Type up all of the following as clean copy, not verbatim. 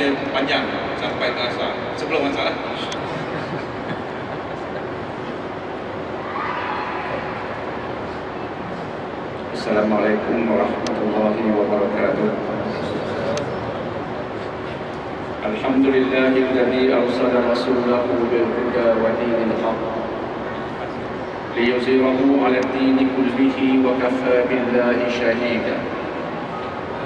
dia panjang sampai terasa. Sebelum masalah. Assalamualaikum warahmatullahi wabarakatuh. Alhamdulillahilladzi arsala rasulahu bil huda wa dinil haqq liyuzhirahu 'ala ad-dini kullihi wa kafaa billahi shahida.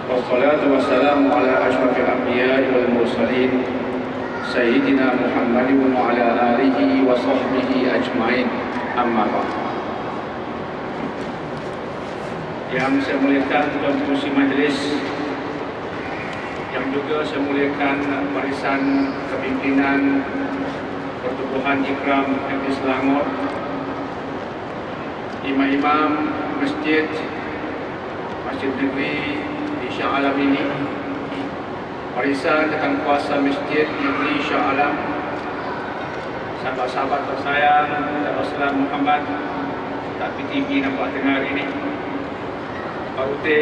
Wassalatu wassalamu ala asyrafil anbiya'i wal mursalin sayyidina Muhammadin wa ala alihi wa sahbihi ajma'in. Amma ba'd. Yang saya muliakan Tuan Pengerusi Majlis, yang juga saya muliakan barisan kepimpinan Pertubuhan Ikram Negeri Selangor, imam-imam Masjid Negeri di Shah Alam ini, barisan tekan kuasa Masjid Negeri Shah Alam, sahabat-sahabat tersayang Rasulullah Muhammad tak PTV nampak dengar ini, Pak Uti,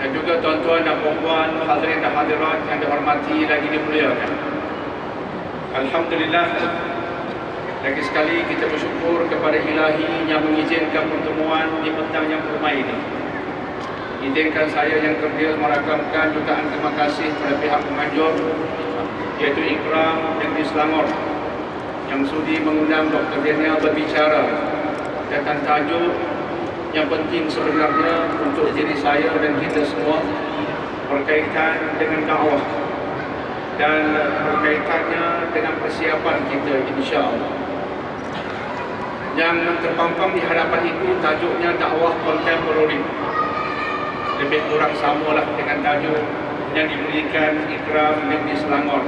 dan juga tuan-tuan dan puan-puan, hadirin dan hadirat yang dihormati lagi dimuliakan. Alhamdulillah, lagi sekali kita bersyukur kepada Ilahi yang mengizinkan pertemuan di petang yang permai ini. Izinkan saya yang kerdil merakamkan jutaan terima kasih kepada pihak penganjur, iaitu Ikram Negeri Selangor, yang sudi mengundang Dr. Daniel berbicara tentang tajuk yang penting sebenarnya untuk diri saya dan kita semua berkaitan dengan dakwah dan berkaitannya dengan persiapan kita, insya-Allah. Yang terpampang di hadapan itu tajuknya dakwah kontemporari. Lebih kurang samalah dengan tajuk yang diberikan Ikram Negeri Selangor.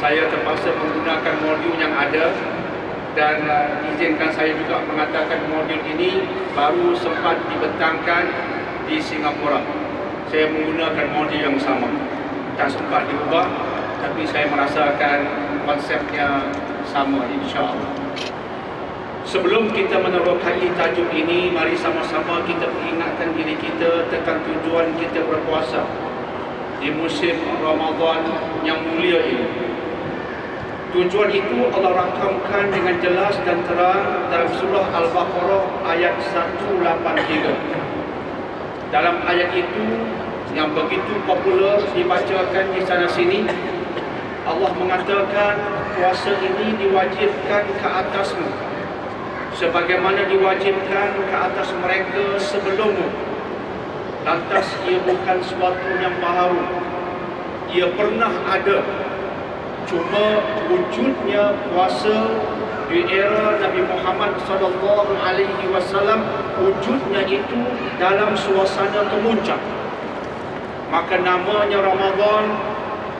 Saya terpaksa menggunakan modul yang ada, dan izinkan saya juga mengatakan modul ini baru sempat dibentangkan di Singapura. Saya menggunakan modul yang sama, tak sempat diubah, tapi saya merasakan konsepnya sama, insya-Allah. Sebelum kita menerokai tajuk ini, mari sama-sama kita ingatkan diri kita tentang tujuan kita berpuasa di musim Ramadan yang mulia ini. Tujuan itu Allah rakamkan dengan jelas dan terang dalam surah Al-Baqarah ayat 183. Dalam ayat itu yang begitu popular dibacakan di sana sini, Allah mengatakan puasa ini diwajibkan ke atasmu sebagaimana diwajibkan ke atas mereka sebelummu. Lantas ia bukan suatu yang baru, ia pernah ada. Cuma wujudnya puasa di era Nabi Muhammad SAW, wujudnya itu dalam suasana kemuncak. Maka namanya Ramadan,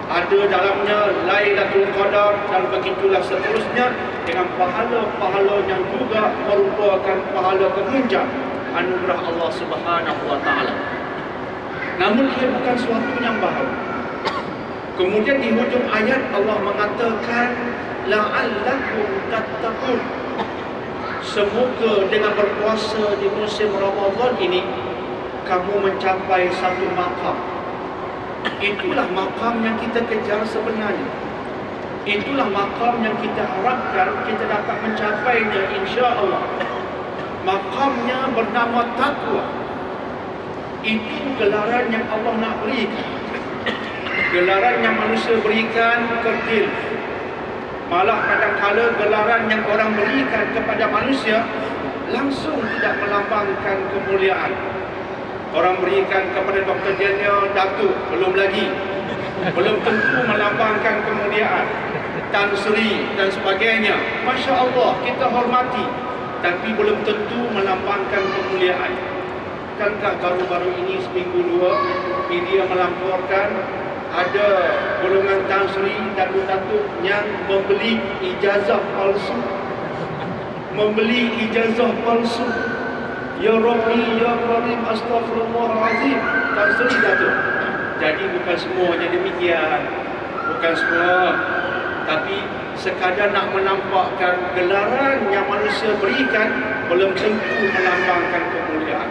ada dalamnya Lailatul Qadar, dan begitulah seterusnya dengan pahala-pahala yang juga merupakan pahala kemuncak anugerah Allah Subhanahu wa taala. Namun ia bukan suatu yang baru. Kemudian di hujung ayat Allah mengatakan la'allakum tattaqun. Semoga dengan berpuasa di musim Ramadan ini kamu mencapai satu makam. Itulah makam yang kita kejar sebenarnya. Itulah makam yang kita harapkan kita dapat mencapainya, insya-Allah. Makamnya bernama takwa. Itu gelaran yang Allah nak berikan. Gelaran yang manusia berikan kerdil. Malah kadang-kala gelaran yang orang berikan kepada manusia langsung tidak melambangkan kemuliaan. Orang berikan kepada Dr. Daniel Datuk, belum lagi, belum tentu melambangkan kemuliaan. Tan Sri dan sebagainya, Masya Allah, kita hormati, tapi belum tentu melambangkan kemuliaan. Kankah baru-baru ini seminggu dua media melaporkan ada golongan Tan Sri dan Datuk yang membeli ijazah palsu. Ya Rabbi, Ya Karim, Astaghfirullahaladzim, Tan Sri Datuk. Jadi bukan semuanya demikian, bukan semua, tapi sekadar nak menampakkan gelaran yang manusia berikan belum tentu melambangkan kemuliaan.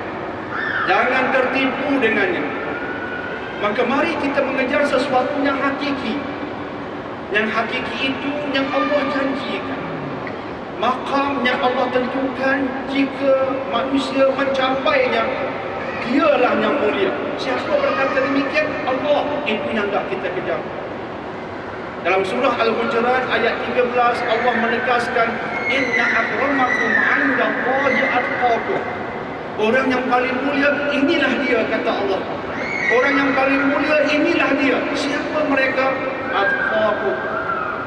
Jangan tertipu dengannya. Maka mari kita mengejar sesuatu sesuatu yang hakiki. Yang hakiki itu yang Allah janjikan. Maqam yang Allah tentukan, jika manusia mencapainya, dialah yang mulia. Siapa berkata demikian? Allah. Itu yang tak kita kejar. Dalam surah Al-Hujurat ayat 13, Allah menegaskan, inna akramakum 'indallahi atqakum. Orang yang paling mulia, inilah dia, kata Allah. Orang yang paling mulia, inilah dia. Siapa mereka? Atqakum.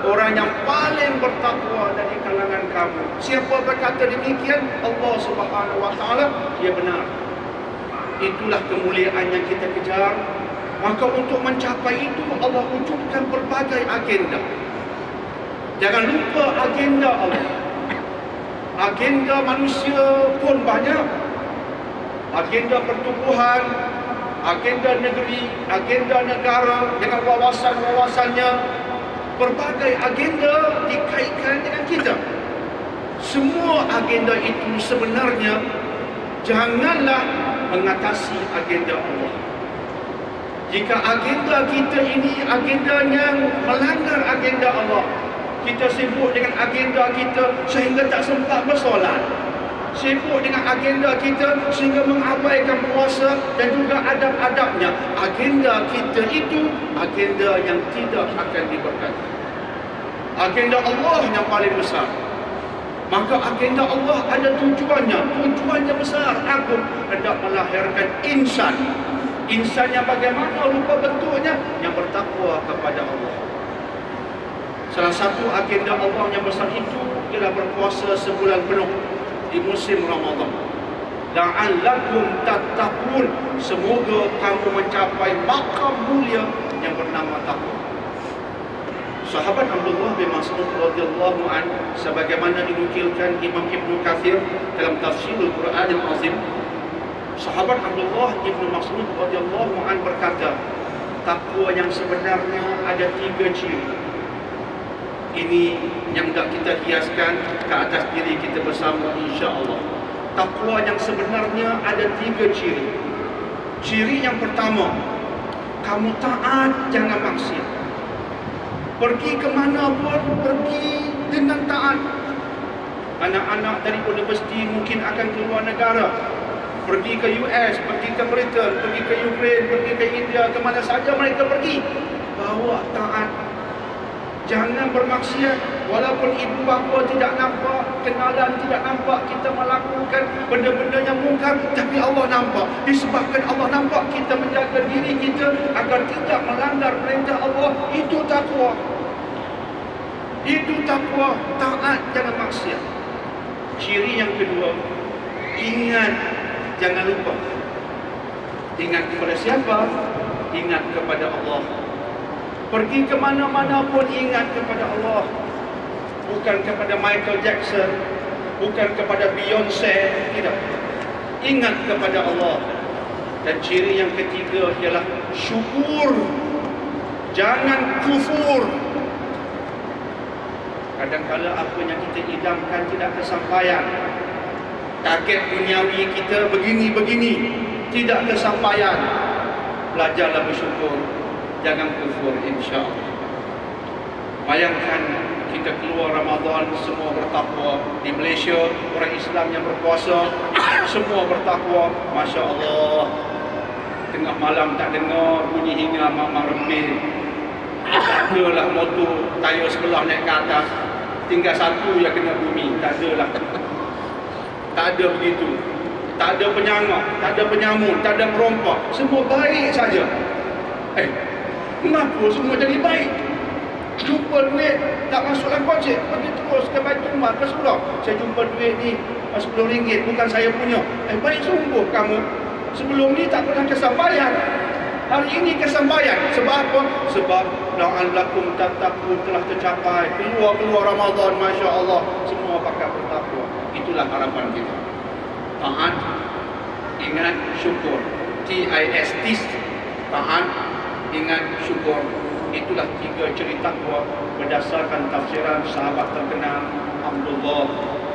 Orang yang paling bertakwa dari kalangan kamu. Siapa berkata demikian? Allah Subhanahu wa taala. Dia benar. Itulah kemuliaan yang kita kejar. Maka untuk mencapai itu, Allah wujudkan berbagai agenda. Jangan lupa agenda Allah. Agenda manusia pun banyak. Agenda pertumbuhan, agenda negeri, agenda negara dengan wawasan-wawasannya. Berbagai agenda dikaitkan dengan kita. Semua agenda itu sebenarnya janganlah mengatasi agenda Allah. Jika agenda kita ini agenda yang melanggar agenda Allah, kita sibuk dengan agenda kita sehingga tak sempat bersolat, sibuk dengan agenda kita sehingga mengabaikan puasa dan juga adab-adabnya, agenda kita itu agenda yang tidak akan diberkati. Agenda Allah yang paling besar. Maka agenda Allah ada tujuannya besar, agung, hendak melahirkan insan. Insan yang bagaimana rupa bentuknya? Yang bertakwa kepada Allah. Salah satu agenda Allah yang besar itu ialah berpuasa sebulan penuh di musim Ramadan. La'allakum tattaqun. Semoga kamu mencapai maqam mulia yang bernama takwa. Sahabat Abdullah bin Mas'ud radhiyallahu anhu, sebagaimana dinukilkan Imam Ibnu Katsir dalam tafsirul Quranil Azim, sahabat Abdullah bin Mas'ud radhiyallahu anhu berkata, takwa yang sebenarnya ada 3 ciri. Ini yang tak kita hiaskan ke atas diri kita bersama, insya-Allah. Takwa yang sebenarnya ada 3 ciri. Ciri yang pertama, kamu taat, jangan maksiat. Pergi ke mana pun, pergi dengan taat. Anak-anak dari universiti mungkin akan keluar negara, pergi ke US, pergi ke Britain, pergi ke Ukraine, pergi ke India, ke mana saja mereka pergi, bawa taat. Jangan bermaksiat. Walaupun ibu bapa tidak nampak, kenalan tidak nampak, kita melakukan benda-benda yang mungkar, tapi Allah nampak. Disebabkan Allah nampak, kita menjaga diri kita agar tidak melanggar perintah Allah. Itu takwa. Itu takwa. Taat, jangan maksiat. Ciri yang kedua, ingat, jangan lupa. Ingat kepada siapa? Ingat kepada Allah. Pergi ke mana-mana pun ingat kepada Allah. Bukan kepada Michael Jackson, bukan kepada Beyonce, tidak. Ingat kepada Allah. Dan ciri yang ketiga ialah syukur. Jangan kufur. Kadang-kadang apa yang kita idamkan tidak kesampaian. Target duniawi kita begini-begini, tidak kesampaian. Belajarlah bersyukur. Jangan kufur, insya-Allah. Bayangkan kita keluar Ramadan, semua bertakwa. Di Malaysia, orang Islam yang berpuasa, semua bertakwa. Masya Allah. Tengah malam tak dengar bunyi hingga mamang rempit. Tak adalah motor tayar sebelah naik ke atas, tinggal satu yang kena bumi. Tak adalah. Tak ada begitu. Tak ada penyangak, tak ada penyamun, tak ada merompak. Semua baik saja. Kenapa semua jadi baik? Jumpa duit tak masuk dalam kocek, pergi terus ke Baitul-Mal, ke sebelah. Saya jumpa duit ni RM10, bukan saya punya. Baik sungguh kamu. Sebelum ni tak pernah kesampaian. Hari ini kesampaian. Sebab apa? Sebab la'allakum tattaqun telah tercapai. Keluar Ramadan, Masya Allah, semua pakai bertakwa. Itulah harapan kita. Taat, ingat, syukur. TIST, taat, ingat, syukur. Itulah 3 ciri takwa berdasarkan tafsiran sahabat terkenal Abdullah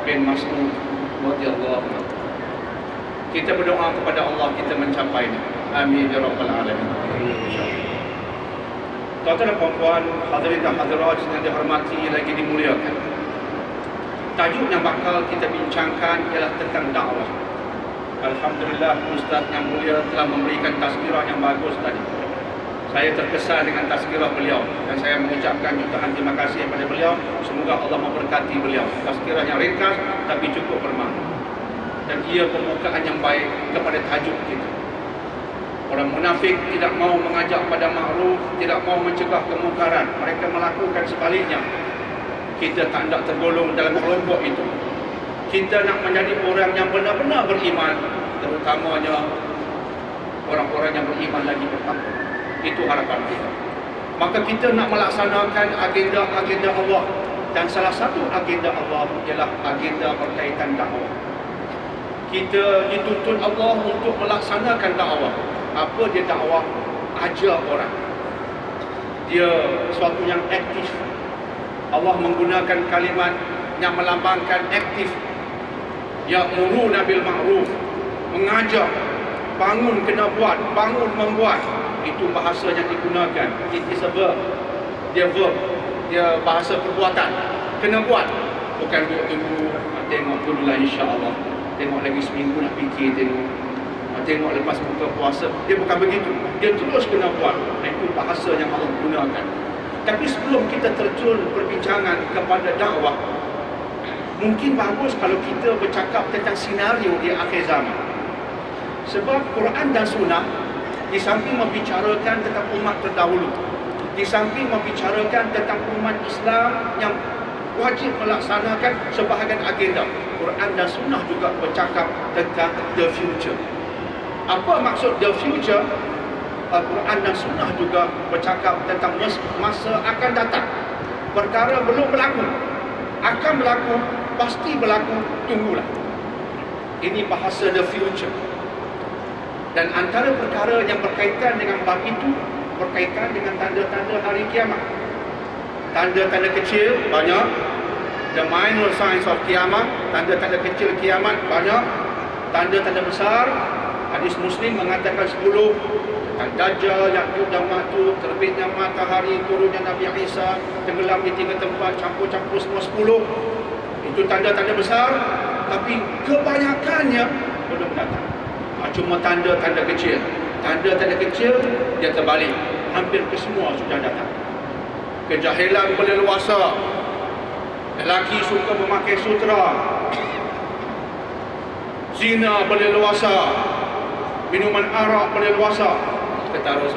bin Mas'ud radhiyallahu anhu. Kita berdoa kepada Allah kita mencapainya. Amin ya rabbal alamin. Tuan-tuan dan puan-puan, hadirin dan hadirat yang dihormati lagi dimuliakan. Tajuk yang bakal kita bincangkan ialah tentang dakwah. Alhamdulillah, Ustaz yang mulia telah memberikan tazkirah yang bagus tadi. Saya terkesan dengan tazkirah beliau dan saya mengucapkan jutaan terima kasih kepada beliau. Semoga Allah memberkati beliau. Tazkirah yang ringkas tapi cukup bermakna. Dan ia pembukaan yang baik kepada tajuk kita. Orang munafik tidak mau mengajak pada ma'ruf, tidak mau mencegah kemungkaran. Mereka melakukan sebaliknya. Kita tak nak tergolong dalam kelompok itu. Kita nak menjadi orang yang benar-benar beriman, terutamanya orang-orang yang beriman lagi bertakwa. Itu harapan kita. Maka kita nak melaksanakan agenda-agenda Allah. Dan salah satu agenda Allah ialah agenda berkaitan dakwah. Kita dituntut Allah untuk melaksanakan dakwah. Apa dia dakwah? Ajar orang. Dia sesuatu yang aktif. Allah menggunakan kalimat yang melambangkan aktif. Ya'muruna bil ma'ruf, mengajak, bangun kena buat, bangun membuat. Itu bahasa yang digunakan. It is a verb. Dia verb. Dia bahasa perbuatan. Kena buat. Bukan duduk tunggu, tengok dulu lah insya-Allah. Tengok lagi seminggu nak fikir tengok lepas buka puasa. Dia bukan begitu. Dia terus kena buat. Itu bahasa yang Allah gunakan. Tapi sebelum kita terjun perbincangan kepada dakwah, mungkin bagus kalau kita bercakap tentang senario di akhir zaman. Sebab Quran dan Sunnah di samping membicarakan tentang umat terdahulu, di samping membicarakan tentang umat Islam yang wajib melaksanakan sebahagian agenda, Quran dan Sunnah juga bercakap tentang the future. Apa maksud the future? Al-Quran dan Sunnah juga bercakap tentang masa akan datang. Perkara belum berlaku, akan berlaku, pasti berlaku, tunggulah. Ini bahasa the future. Dan antara perkara yang berkaitan dengan bab itu berkaitan dengan tanda-tanda hari kiamat. Tanda-tanda kecil banyak. The minor signs of kiamat. Tanda-tanda kecil kiamat banyak. Tanda-tanda besar, hadis Muslim mengatakan 10. Tentang Dajjal, Ya'juj dan Ma'juj, terbitnya matahari, turunnya Nabi Isa, tenggelam di 3 tempat, campur-campur semua 10. Itu tanda-tanda besar, tapi kebanyakannya belum datang. Cuma tanda-tanda kecil. Tanda-tanda kecil dia terbalik. Hampir kesemua sudah datang. Kejahilan berleluasa. Lelaki suka memakai sutra. Zina berleluasa. Minuman arak berleluasa. Ketara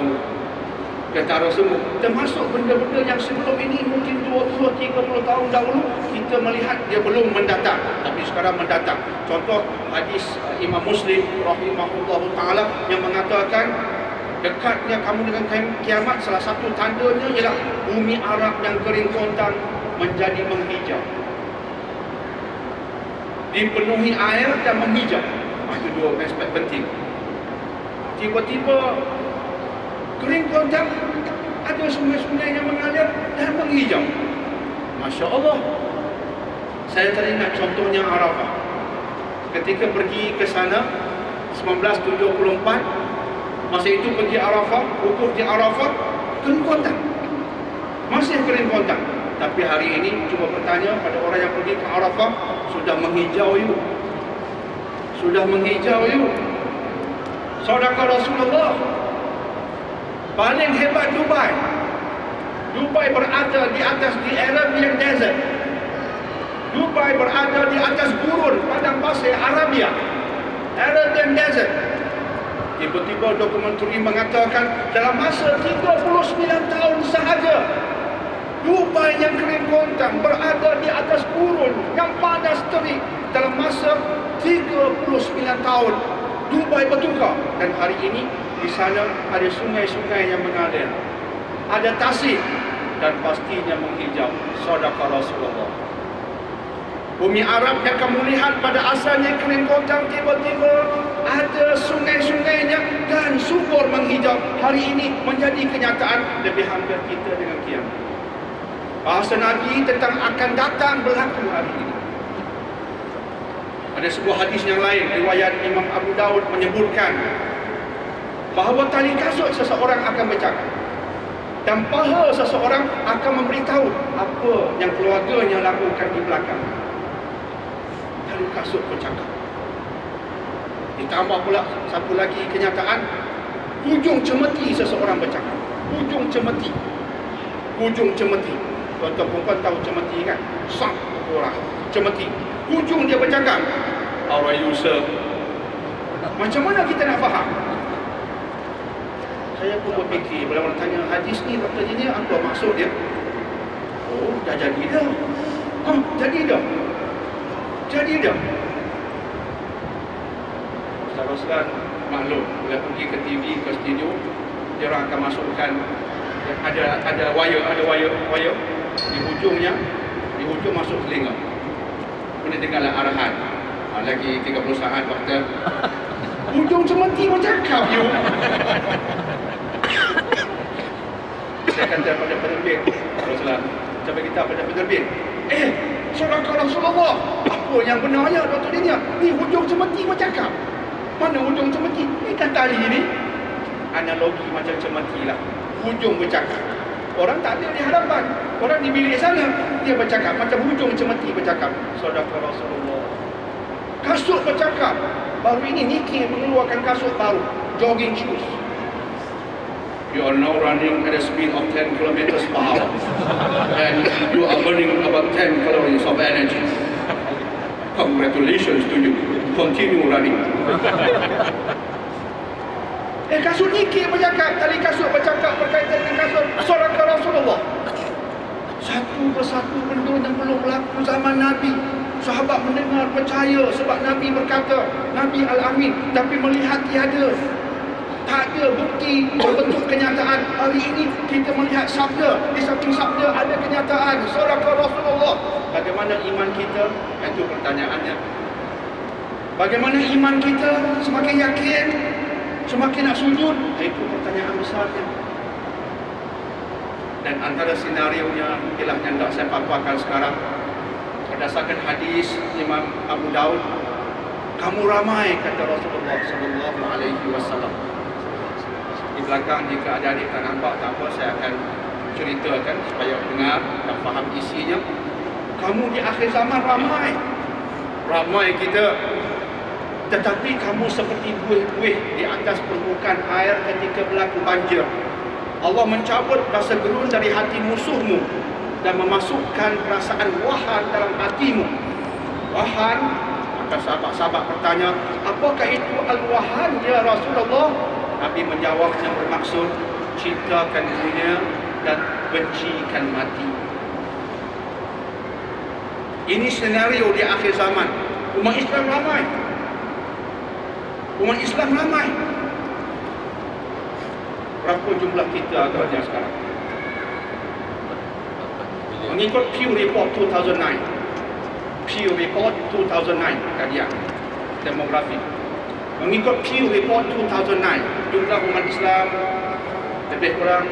semua. Termasuk benda-benda yang sebelum ini mungkin 20-30 tahun dahulu kita melihat dia belum mendatang, tapi sekarang mendatang. Contoh hadis Imam Muslim rahimahullahu taala yang mengatakan dekatnya kamu dengan kiamat, salah satu tandanya ialah bumi Arab yang kering kontang menjadi menghijau, dipenuhi air dan menghijau. Itu dua aspek penting. Tiba-tiba kering kontang, ada sungai-sungai yang mengalir dan menghijau. Masya Allah. Saya teringat contohnya Arafah. Ketika pergi ke sana 1974, masa itu pergi Arafah, wukuf di Arafah, kering kontang. Masih kering kontang. Tapi hari ini cuba bertanya pada orang yang pergi ke Arafah, sudah menghijau you. Sudah menghijau you. Saudara Rasulullah. Paling hebat Dubai. Dubai berada di atas di Arabian Desert. Dubai berada di atas gurun padang pasir Arabia. Arabian Desert. Tiba-tiba dokumentari mengatakan dalam masa 39 tahun sahaja, Dubai yang kering kontang berada di atas gurun yang panas terik. Dalam masa 39 tahun, Dubai bertukar. Dan hari ini di sana ada sungai-sungai yang mengalir, ada tasik dan pastinya menghijau. Sadaqah Rasulullah. Bumi Arab yang kamu lihat pada asalnya kering kontang, tiba-tiba ada sungai-sungainya dan subur menghijau. Hari ini menjadi kenyataan, lebih hampir kita dengan kiamat. Bahasa Nabi tentang akan datang berlaku hari ini. Ada sebuah hadis yang lain, riwayat Imam Abu Daud menyebutkan bahawa tali kasut seseorang akan bercakap. Dan paha seseorang akan memberitahu apa yang keluarganya lakukan di belakang. Lalu kasut bercakap. Ditambah pula satu lagi kenyataan, hujung cemeti seseorang bercakap. Hujung cemeti. Hujung cemeti. Tuan-tuan perempuan tahu cemeti kan? Sang orang. Cemeti. Hujung dia bercakap, "How are you, sir?" Macam mana kita nak faham? Saya pun berfikir, bila orang tanya hadis ni, Dr. Dini, apa maksud dia? Oh, dah jadi dah. Jadi dah. Jadi dah. Ustaz-ustaz maklum, bila pergi ke TV, ke studio, dia orang akan masukkan ada wire di hujungnya, di hujung masuk telinga. Kemudian dengarlah arahan. Lagi 30 saat waktu. Hujung cemeti bercakap you. Saya kata pada penerbit, Rasulullah, sampai kita pada penerbit, saudara Rasulullah, apa yang benarnya Dr. Dini? Ni hujung cemeti bercakap. Mana hujung cemeti? Ni kan tali ni. Analogi macam cemeti lah. Hujung bercakap. Orang tak ada di hadapan. Orang di bilik sana, dia bercakap. Macam hujung cemeti bercakap. Saudara Rasulullah. Kasut bercakap. Baru ini Nike mengeluarkan kasut baru. Jogging shoes. You are now running at a speed of 10 kilometers per hour. And you are burning about 10 calories of energy. Congratulations to you. Continue running. Kasut Nike bercakap. Tali kasut bercakap berkaitan dengan kasut saudara Rasulullah. Satu persatu benda yang belum berlaku zaman Nabi. Sahabat mendengar, percaya sebab Nabi berkata, Nabi Al-Amin, tapi melihat tiada. Tak ada bukti berbentuk kenyataan. Hari ini kita melihat sabda, di samping sabda ada kenyataan. Saudara Rasulullah. Bagaimana iman kita? Itu pertanyaannya. Bagaimana iman kita? Semakin yakin, semakin nak sujud? Itu pertanyaan besarnya. Dan antara senarionya ialah yang tak saya paparkan sekarang. Berdasarkan hadis Imam Abu Daud, kamu ramai, kata Rasulullah SAW. Di belakang, jika ada adik tak nampak, tak apa, saya akan ceritakan supaya dengar dan faham isinya. Kamu di akhir zaman ramai. Ramai kita. Tetapi kamu seperti buih-buih di atas permukaan air ketika berlaku banjir. Allah mencabut rasa gerun dari hati musuhmu dan memasukkan perasaan wahan dalam hatimu. Wahan, maka sahabat-sahabat bertanya, apakah itu al-wahan ya Rasulullah? Nabi menjawab yang bermaksud cintakan dunia dan bencikan mati. Ini senario di akhir zaman. Umat Islam ramai. Umat Islam ramai. Berapa jumlah kita agaknya sekarang? Mengikut Pew Report 2009. Pew Report 2009 kajian demografi. Mengikut Pew Report 2009, jumlah umat Islam lebih kurang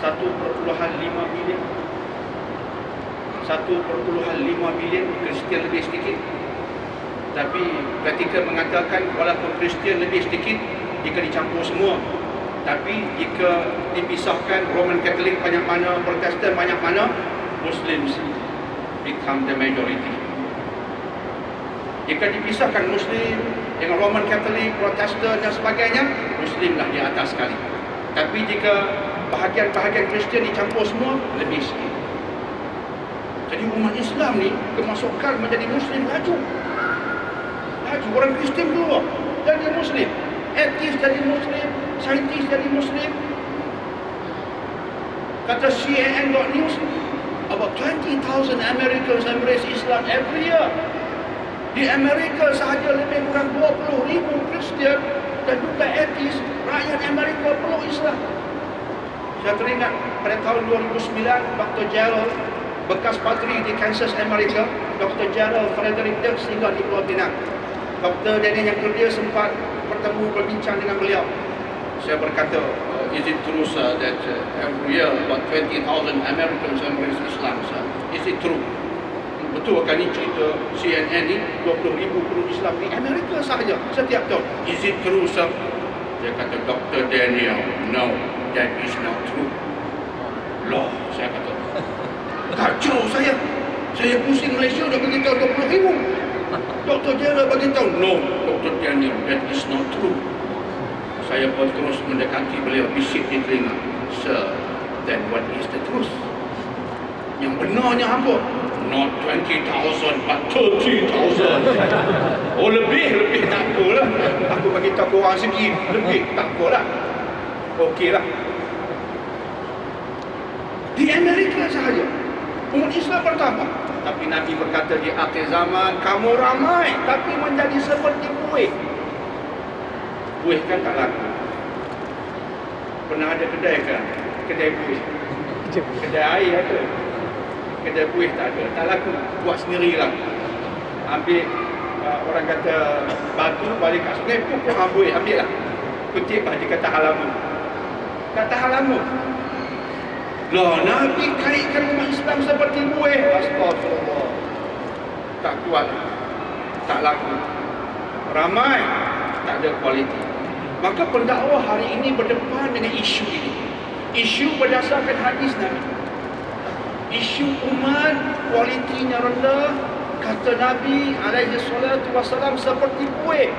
1.5 bilion. 1.5 bilion, Kristian lebih sedikit. Tapi ketika mengatakan walaupun Kristian lebih sedikit, jika dicampur semua, tapi jika dipisahkan Roman Catholic banyak mana, Protestan banyak mana, Muslims become the majority. Jika dipisahkan Muslim dengan Roman Catholic, Protestan dan sebagainya, Muslimlah di atas sekali. Tapi jika bahagian-bahagian Kristian dicampur semua, lebih sikit. Jadi umat Islam ni kemasukan menjadi Muslim laju. Orang Kristian keluar jadi Muslim, ateis jadi Muslim, saintis jadi Muslim. Kata CNN.News, about 20,000 Americans embrace Islam every year. Di Amerika sahaja lebih kurang 20,000 Kristian dan juga ateis. Rakyat Amerika peluk Islam. Saya teringat pada tahun 2009, Dr. Gerald, bekas padri di Kansas, Amerika, Dr. Gerald Frederick Dirks tinggal di Pulau Pinang. Dr. Daniel yang kerja sempat bertemu, berbincang dengan beliau. Saya berkata, is it true, sir, that every year about 20,000 Americans embrace Islam, sir? Is it true? Betul kan ini cerita CNN ni, 20,000 peluk Islam di Amerika sahaja setiap tahun. Is it true, sir? Dia kata, Dr. Daniel, no, that is not true. Loh, saya kata, kacau saya. Saya pusing Malaysia dah beritahu 20,000. Dr. Jeral beritahu, no, Dr. Daniel, that is not true. Saya pun terus mendekati beliau, bisik di telinga. Sir, then what is the truth? Yang benarnya apa? Not 20,000 but 30,000. Oh, lebih tak apalah. Aku bagi tahu korang segi, lebih tak apalah. Okeylah. Di Amerika sahaja umat Islam bertambah. Tapi Nabi berkata di akhir zaman kamu ramai tapi menjadi seperti buih. Buih kan tak laku. Pernah ada kedai kan? Kedai buih. Kedai air ada. Kedai buih tak ada. Tak laku. Buat sendirilah. Ambil orang kata batu balik kat sungai, pukul buih, ambil lah. Kutip lah, dia kata halaman. Kata halaman. Lah, Nabi kaitkan umat Islam seperti buih. Astagfirullah. Tak kuat. Tak laku. Ramai, tak ada kualiti. Maka pendakwah hari ini berdepan dengan isu ini. Isu berdasarkan hadis Nabi. Isu umat kualitinya rendah, kata Nabi alaihi salatu wassalam seperti buih.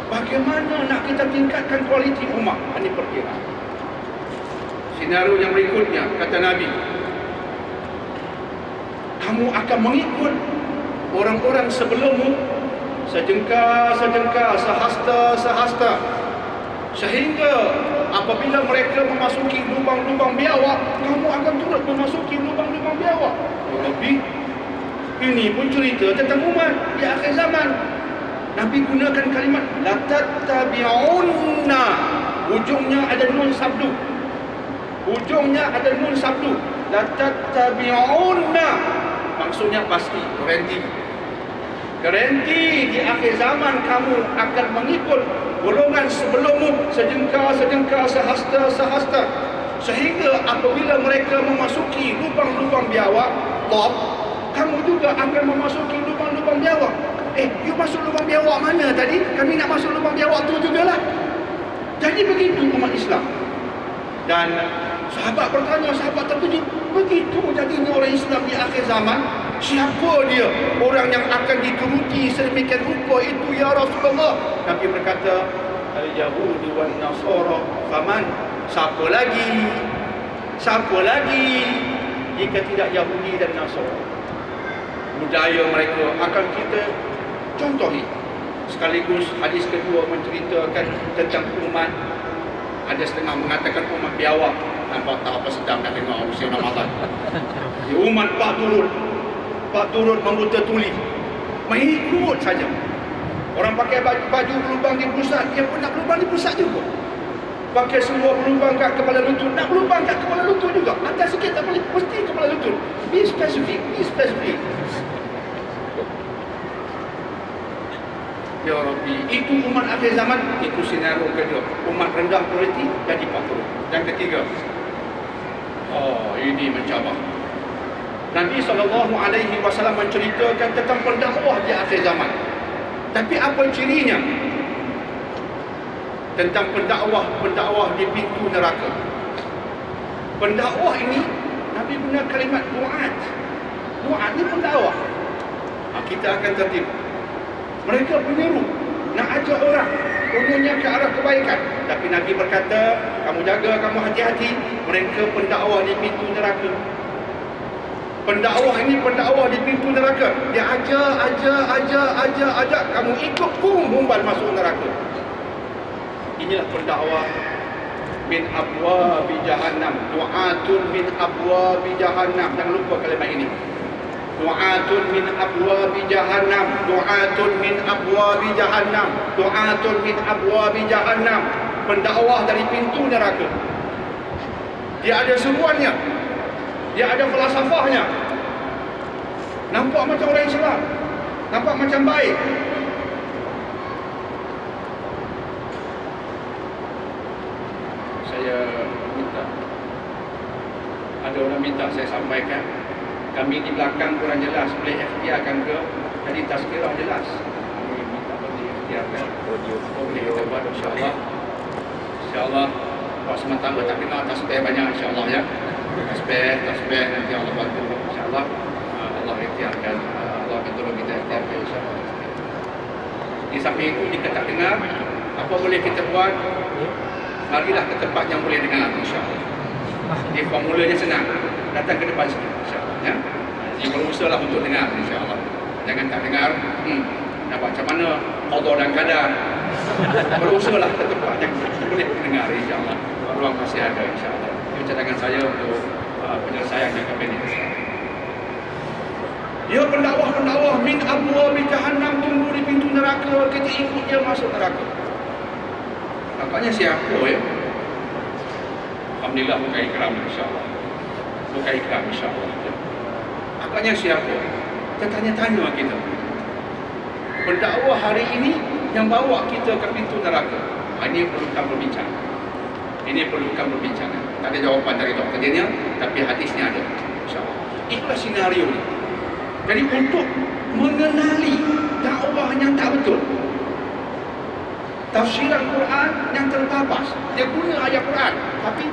Bagaimana nak kita tingkatkan kualiti umat? Ini perkiraan. Senario yang berikutnya, kata Nabi, kamu akan mengikut orang-orang sebelummu sejengkal, sehasta, sehingga apabila mereka memasuki lubang-lubang biawak, kamu akan turut memasuki lubang-lubang biawak. Nabi, ini pun cerita tentang umat di akhir zaman. Nabi gunakan kalimat la tattabi'unna, ujungnya ada nun sabdu. Ujungnya ada nun sabdu. La tattabi'unna, maksudnya pasti, garanti. Garanti di akhir zaman kamu akan mengikut golongan sebelummu sejengkal, sehasta. Sehingga apabila mereka memasuki lubang-lubang biawak, top, kamu juga akan memasuki lubang-lubang biawak. You masuk lubang biawak mana tadi? Kami nak masuk lubang biawak tu jugalah. Jadi begitu umat Islam. Dan sahabat bertanya, sahabat terkejut, begitu jadinya orang Islam di akhir zaman. Siapa dia orang yang akan dituruti sedemikian rupa itu ya Rasulullah? Nabi berkata, al-Yahudi wan Nasara. Faman, siapa lagi jika tidak Yahudi dan Nasara? Budaya mereka akan kita contohi. Sekaligus hadis kedua menceritakan tentang umat. Ada setengah mengatakan umat biawak. Nampak tak apa sedang nak tengok musim Ramadan. Umat Pak turut membuta tuli, mengikut saja. Orang pakai baju berlubang di pusat, dia pun nak berlubang di pusat juga. Pakai seluar berlubang kat kepala lutut, nak berlubang kat kepala lutut juga. Atas sikit tak boleh, mesti kepala lutut. Be specific. Ya Rabbi, itu umat akhir zaman. Itu senario kedua, umat rendah kualiti jadi patut. Dan ketiga, ini mencabar. Nabi SAW menceritakan tentang pendakwah di akhir zaman. Tapi apa cirinya? Tentang pendakwah di pintu neraka. Pendakwah ini, Nabi guna kalimat du'at. Du'at ni pendakwah. Kita akan tertipu. Mereka menyeru, nak ajak orang umumnya ke arah kebaikan. Tapi Nabi berkata, kamu jaga, kamu hati-hati. Mereka pendakwah di pintu neraka. Pendakwah ini pendakwah di pintu neraka. Dia ajak, kamu ikut pun humbal masuk neraka. Inilah pendakwah min abwabi jahannam. Du'atun min abwabi jahannam. Jangan lupa kalimat ini. Du'atun min abwabi jahannam. Du'atun min abwabi jahannam. Du'atun min abwabi jahannam. Pendakwah dari pintu neraka. Dia ada seruannya. Dia ada falsafahnya. Nampak macam orang Islam. Nampak macam baik. Saya minta, ada orang minta saya sampaikan, kami di belakang kurang jelas, boleh ikhtiarkan ke? Jadi tazkirah jelas. Kami minta boleh ikhtiarkan. Boleh kita buat insya-Allah. Insya-Allah buat sementara tak kena atas supaya banyak insya-Allah ya. tasbih nanti Allah bantu insya-Allah. Allah ikhtiarkan, Allah akan tolong kita ikhtiarkan insya-Allah. Di samping itu jika tak dengar, apa boleh kita buat? Marilah ke tempat yang boleh dengar insya-Allah. Jadi formulanya senang. Datang ke depan sini insya-Allah ya. Jadi berusahalah untuk dengar insya-Allah. Jangan tak dengar. Nak buat macam mana? Qada dan qadar. Berusahalah ke tempat yang boleh dengar insya-Allah. Ruang masih ada insya-Allah. Itu cadangan saya untuk penyelesaian jangka pendek. Dia pendakwah min abwabi jahannam, tunggu di pintu neraka, kita ikut dia masuk neraka. Nampaknya siapa ya? Alhamdulillah bukan ikram insya-Allah. Bukan ikram insya-Allah. Nampaknya siapa? Kita tanya-tanya kita. Pendakwah hari ini yang bawa kita ke pintu neraka. Ini perlukan berbincang. Ini perlukan perbincangan. Tak ada jawapan dari doktornya, tapi hadisnya ada. InsyaAllah. Itulah senario ni. Jadi untuk mengenali dakwah yang tak betul, tafsiran Quran yang terbapas, dia guna ayat Quran, tapi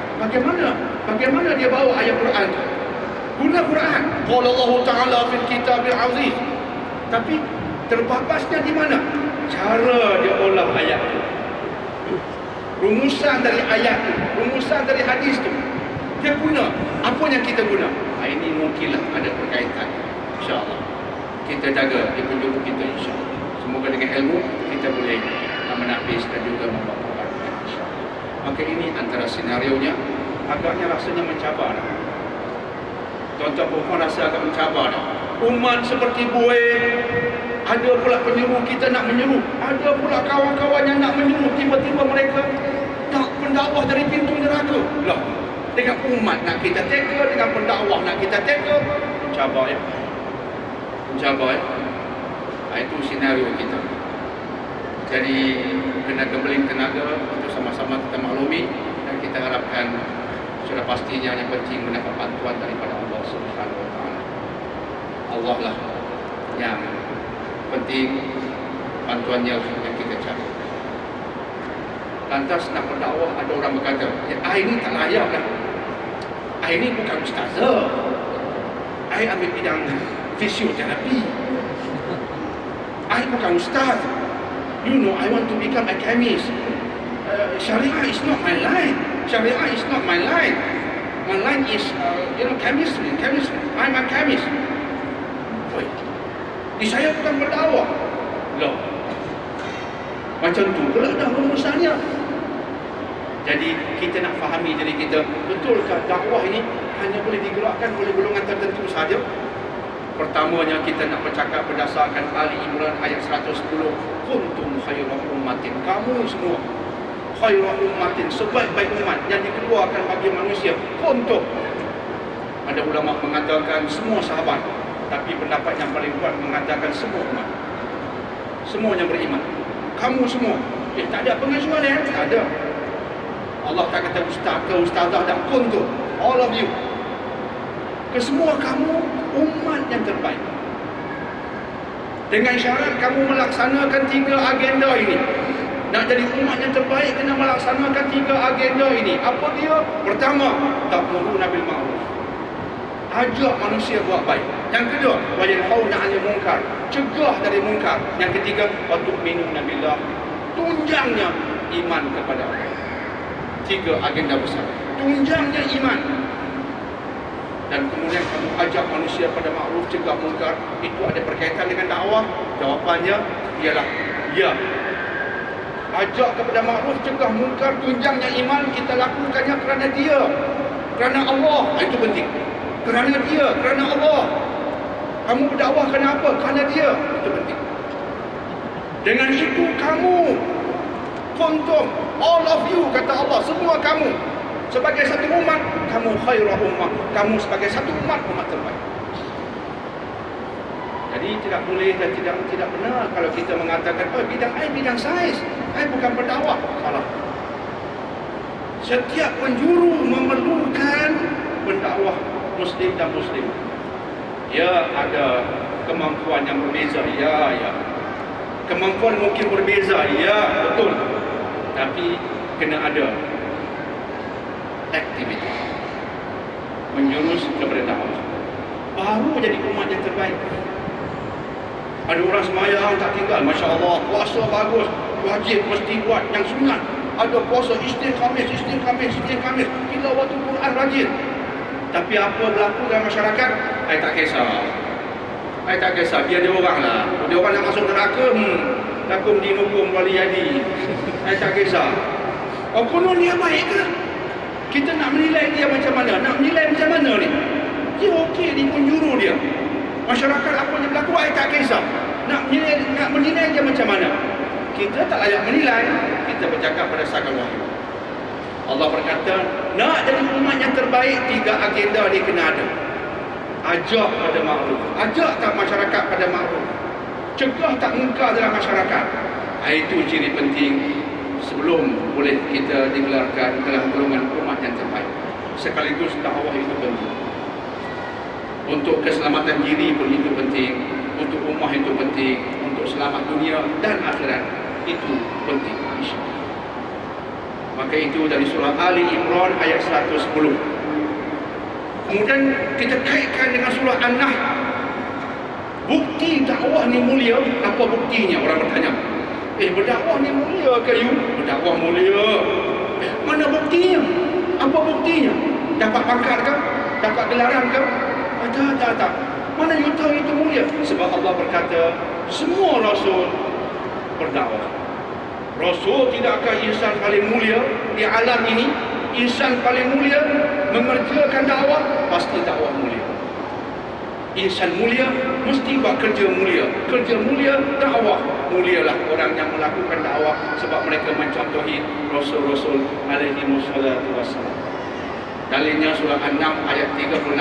bagaimana dia bawa ayat Quran tu? Guna Quran. Qala Allah Ta'ala fil kitabil aziz. Tapi terbapasnya di mana? Cara dia olah ayat tu. Rumusan dari ayat tu, rumusan dari hadis tu, dia guna. Apa yang kita guna? Ini mungkinlah ada berkaitan. InsyaAllah kita jaga di penjuru kita insyaAllah. Semoga dengan ilmu kita boleh menapis dan juga membawa perbaikan insyaAllah. Maka ini antara senarionya agaknya rasanya mencabar. Tuan-tuan perempuan rasa agak mencabar. Umat seperti buih, ada pula penyeru kita nak menyeru, ada pula kawan-kawan yang nak menyeru, tiba-tiba mereka nak pendakwah dari pintu neraka. Lah, dengan umat nak kita teka, dengan pendakwah nak kita teka, mencabar ya. Mencabar ya. Itu senario kita. Jadi kena gembeling tenaga untuk sama-sama kita maklumi, dan kita harapkan sudah pastinya yang penting mendapat bantuan daripada Allah Subhanahu Wa Taala. Allah lah yang penting, bantuannya lah yang kita cari. Lantas nak berdakwah, ada orang berkata, ini tak layak lah. Ini bukan ustazah. Ambil bidang fisioterapi. Bukan ustaz. You know, I want to become a chemist. Syariah is not my line. Syariah is not my line. My line is, chemistry. I'm a chemist. Saya bukan berdakwah. Loh, macam tu pula dah rumusannya. Jadi kita nak fahami diri kita, betulkah dakwah ini hanya boleh digerakkan oleh golongan tertentu saja? Pertamanya kita nak bercakap berdasarkan Ali Imran ayat 110, kuntum khairu ummatin, kamu semua khairu ummatin, sebaik-baik umat yang dikeluarkan bagi manusia. Kuntum, ada ulama mengatakan semua sahabat, tapi pendapat yang paling kuat mengatakan semua umat, semua yang beriman, kamu semua. Tak ada pengecualian, tak ada. Allah tak kata ustaz ke ustazah, tak, kuntum, all of you, kesemua kamu umat yang terbaik. Dengan syarat kamu melaksanakan 3 agenda ini. Nak jadi umat yang terbaik kena melaksanakan 3 agenda ini. Apa dia? Pertama, ta'muruna bil ma'ruf, ajak manusia buat baik. Yang kedua, wa yanhauna 'anil munkar, cegah dari munkar. Yang ketiga, wa tu'minuna billah, tunjangnya iman kepada Allah. 3 agenda besar. Tunjangnya iman. Dan kemudian kamu ajak manusia pada makruf, cegah munkar. Itu ada berkaitan dengan dakwah? Jawapannya ialah ya. Ajak kepada makruf, cegah munkar, tunjangnya iman, kita lakukannya kerana dia, kerana Allah. Itu penting. Kerana dia, kerana Allah. Kamu berdakwah kerana apa? Kerana dia. Itu penting. Dengan itu kamu, kuntum, all of you, kata Allah, semua kamu sebagai satu umat, kamu khairah ummah, kamu sebagai satu umat terbaik. Jadi tidak boleh dan tidak benar kalau kita mengatakan, bidang sains, bukan berdakwah. Salah. Setiap penjuru memerlukan pendakwah muslim dan muslim. Ya, ada kemampuan yang berbeza, ya. Kemampuan mungkin berbeza, ya, betul. Tapi kena ada aktiviti. menjurus kepada dakwah. Baru jadi umat yang terbaik. Ada orang sembahyang tak tinggal, Masya Allah, puasa bagus, wajib mesti buat yang sunat. Ada puasa Isnin Khamis, tilawatul Quran rajin. Tapi apa berlaku dalam masyarakat, saya tak kisah. Saya tak kisah, biar dia orang lah. Dia orang nak masuk neraka, lakum dinukum waliyadi. Saya tak kisah. Oh, konon dia baik ke? Kita nak menilai dia macam mana? Nak menilai macam mana ni? Dia okey, dia pun juru dia. Masyarakat apa yang berlaku, saya tak kisah. Nak menilai dia macam mana? Kita tak layak menilai. Kita bercakap berdasarkan wahyu. Allah berkata, nak jadi umat yang terbaik, 3 agenda ni kena ada. Ajak pada makruf. Ajak tak masyarakat pada makruf. Cegah tak mungkar dalam masyarakat. Itu ciri penting sebelum boleh kita digelarkan dalam golongan umat yang terbaik. Sekaligus dakwah itu penting. Untuk keselamatan diri pun itu penting. Untuk ummah itu penting. Untuk selamat dunia dan akhirat itu penting, insya-Allah. Maka itu dari surah Ali Imran ayat 110. Kemudian kita kaitkan dengan surah An-Nahl. Bukti dakwah ni mulia, apa buktinya? Orang bertanya. Berdakwah ni mulia ke you? Berdakwah mulia. Mana buktinya? Apa buktinya? Dapat pangkat ke? Dapat gelaran ke? Tak. Mana you tahu itu mulia? Sebab Allah berkata, semua rasul berdakwah. Rasul tidak akan insan paling mulia di alam ini. Insan paling mulia mengerjakan dakwah, pasti dakwah mulia. Insan mulia mesti buat kerja mulia. Kerja mulia, dakwah mulialah orang yang melakukan dakwah, sebab mereka mencontohi Rasul-Rasul alaihi wassalatu wassalam. Dalilnya surah An-Nahl ayat 36.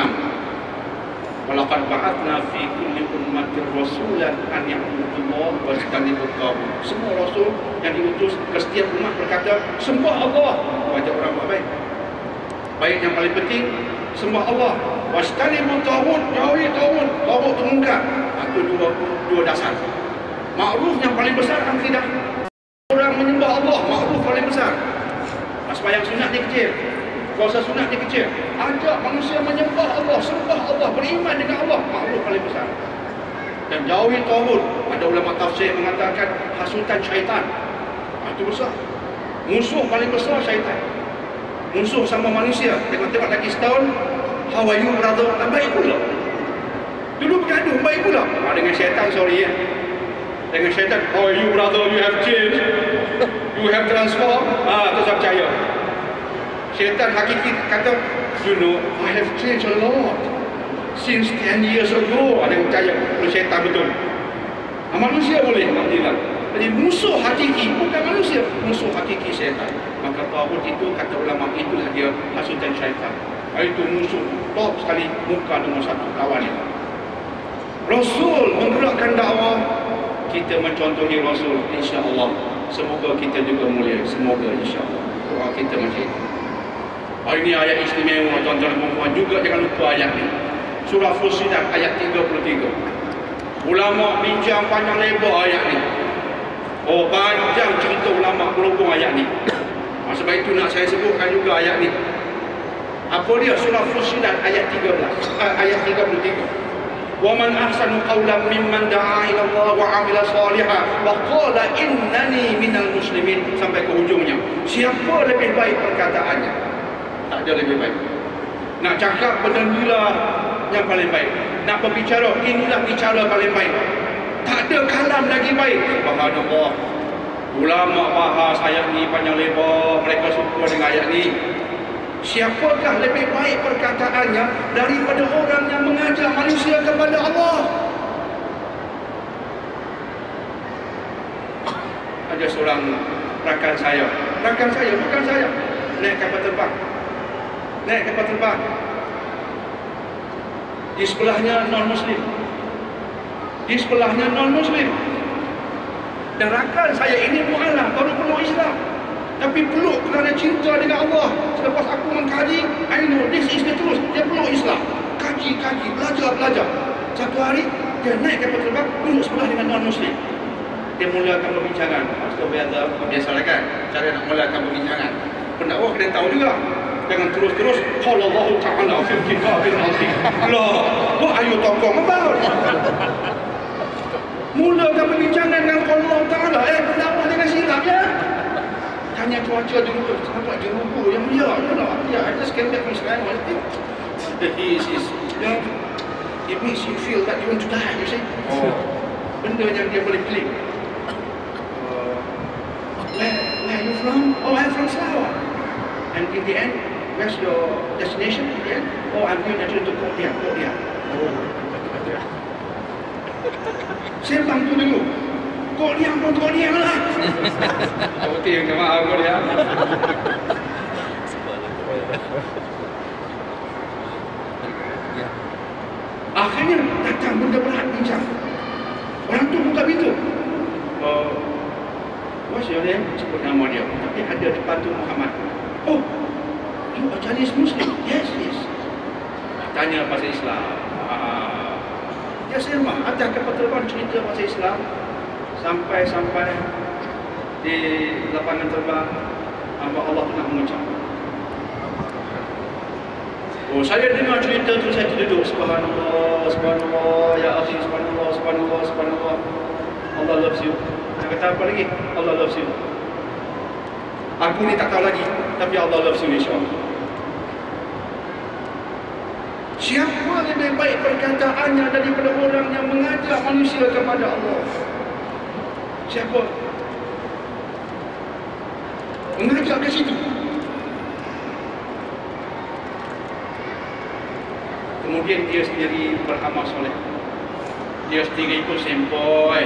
Walaqad ba'athna fi kulli ummatin rasulan an ya'budullaha wa yajtanibut taghut. Semua rasul yang diutus ke setiap umat berkata, sembah Allah, wajib orang buat baik. Baik yang paling penting, sembah Allah. Wajtanibut taghut, jauhi taghut. Taghut itu mungkar. Itu dua dasar. Makruf yang paling besar, akidah. Orang menyembah Allah, makruf paling besar. Sembahyang sunat dia kecil, puasa sunat dia kecil. Ajak manusia menyembah Allah, sembah Allah, beriman dengan Allah, makruf paling besar. Dan jauhi taghut. Ada ulama tafsir mengatakan hasutan syaitan. Itu besar. Musuh paling besar syaitan. Musuh sama manusia. Tengok lagi setahun, how are you brother? Baik pula. Dulu bergaduh, baik pula. Dengan syaitan, sorry ya. Dengan syaitan, how are you brother? You have changed. You have transformed. Tu saya percaya. Syaitan hakiki kata, you know, I have changed a lot since 10 years ago. Ada yang percaya kalau syaitan betul. Manusia boleh, alhamdulillah. Jadi musuh hakiki bukan manusia, musuh hakiki syaitan. Maka taghut itu, kata ulama, itulah dia hasutan syaitan. Itu musuh top sekali, muka nombor 1 lawannya. Rasul menggerakkan dakwah, kita mencontohi Rasul, insya-Allah. Semoga kita juga mulia, semoga insya-Allah. Doa kita macam itu. Ini ayat istimewa, tuan-tuan dan puan. Juga jangan lupa ayat ini. Surah Fussilat ayat 33. Ulama bincang panjang lebar ayat ini. Panjang cerita ulama berhubung ayat ini. Sebab itu nak saya sebutkan juga ayat ini. Apa dia? Surah Fussilat ayat 13, ayat 33. وَمَنْ أَحْسَنُ قَوْلًا مِمَّنْ دَعَا إِلَى اللَّهِ وَعَمِلَ صَالِحًا وَقَالَ إِنَّنِي مِنَ الْمُسْلِمِينَ. Sampai ke hujungnya. Siapa lebih baik perkataannya? Tak ada lebih baik. Nak cakap benda inilah yang paling baik. Nak berbicara, inilah bicara paling baik. Tak ada kalam lagi baik. Subhanallah. Ulama bahas ayat ni panjang lebar. Mereka suka dengan ayat ni. Siapakah lebih baik perkataannya daripada orang yang mengajak manusia kepada Allah? Ada seorang rakan saya, bukan saya, naik kapal terbang. Di sebelahnya non-Muslim. Dan rakan saya ini mu'alaf, baru peluk Islam. Tapi peluk kerana cinta dengan Allah. Selepas aku mengkaji, I know this is the truth. Dia peluk Islam. Kaji, belajar. Satu hari, dia naik kapal terbang, duduk sebelah dengan non-Muslim. Dia mulakan perbincangan. Biasalah kan, cara nak mulakan perbincangan. Pendakwah kena tahu juga. Jangan terus-terus qala Allah Ta'ala fil kitabil azim. Lah, what are you talking about? Mulakan perbincangan dengan qala Allah Ta'ala. Pendakwah dengan silap ya. Tanya cuaca dulu, nampak jerubu yang I just came back from Sky. It makes you feel that you want to die, you see. Benda yang dia boleh klik. Where are you from? Oh, I'm from Sarawak. And in the end, where's your destination in the end? Oh, I'm going actually to Korea. Sembang tu dulu. Korea pun Korea lah. Kau yang jemaah Korea. Akhirnya datang benda berat bincang. Orang tu buka pintu. What's your name? Sebut nama dia. Tapi ada depan tu Muhammad. Oh, you are Chinese Muslim? Yes. Tanya pasal Islam. Dia sermah. Atas kapal terbang cerita pasal Islam. Sampai di lapangan terbang, hamba Allah nak mengucap. Oh, saya dengar cerita tu, saya terduduk. Subhanallah, ya akhi, subhanallah. Allah loves you. Nak kata apa lagi? Allah loves you. Aku ni tak tahu lagi, tapi Allah loves you insyaAllah. Siapa lebih baik perkataannya daripada orang yang mengajak manusia kepada Allah? Siapa? Mengajak ke situ. Kemudian dia sendiri beramal soleh. Dia sendiri ikut sempoi.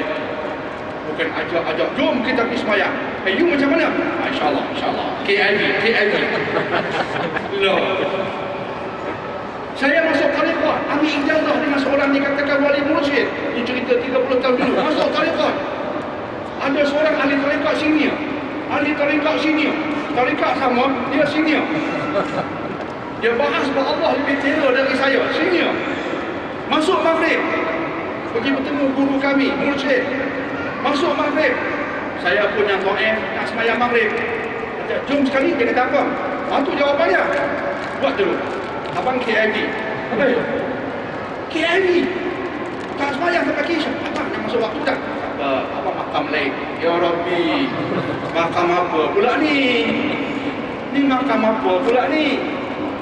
Bukan ajak, jom kita pergi semayang. You macam mana? InsyaAllah. KIV. Loh. Saya masuk tariqah, ambil ijazah dengan seorang dikatakan wali mursyid. Ini cerita 30 tahun dulu. Masuk tariqah. Ada seorang ahli tariqah senior. Tariqah sama, dia senior. Dia bahas bahawa Allah lebih terror dari saya, senior. Masuk maghrib, pergi bertemu guru kami, mursyid. Masuk maghrib, saya pun yang ta'if, nak semayang maghrib. Kata, jom sekali, dia kata apa? Itu jawapannya. Buat dulu. Abang KIV. KIV. Tak semayang tak pakai isyak. Abang nak masuk waktu dah. Abang makam lain. Ya Rabbi. Makam apa pula ni? Ni makam apa pula ni?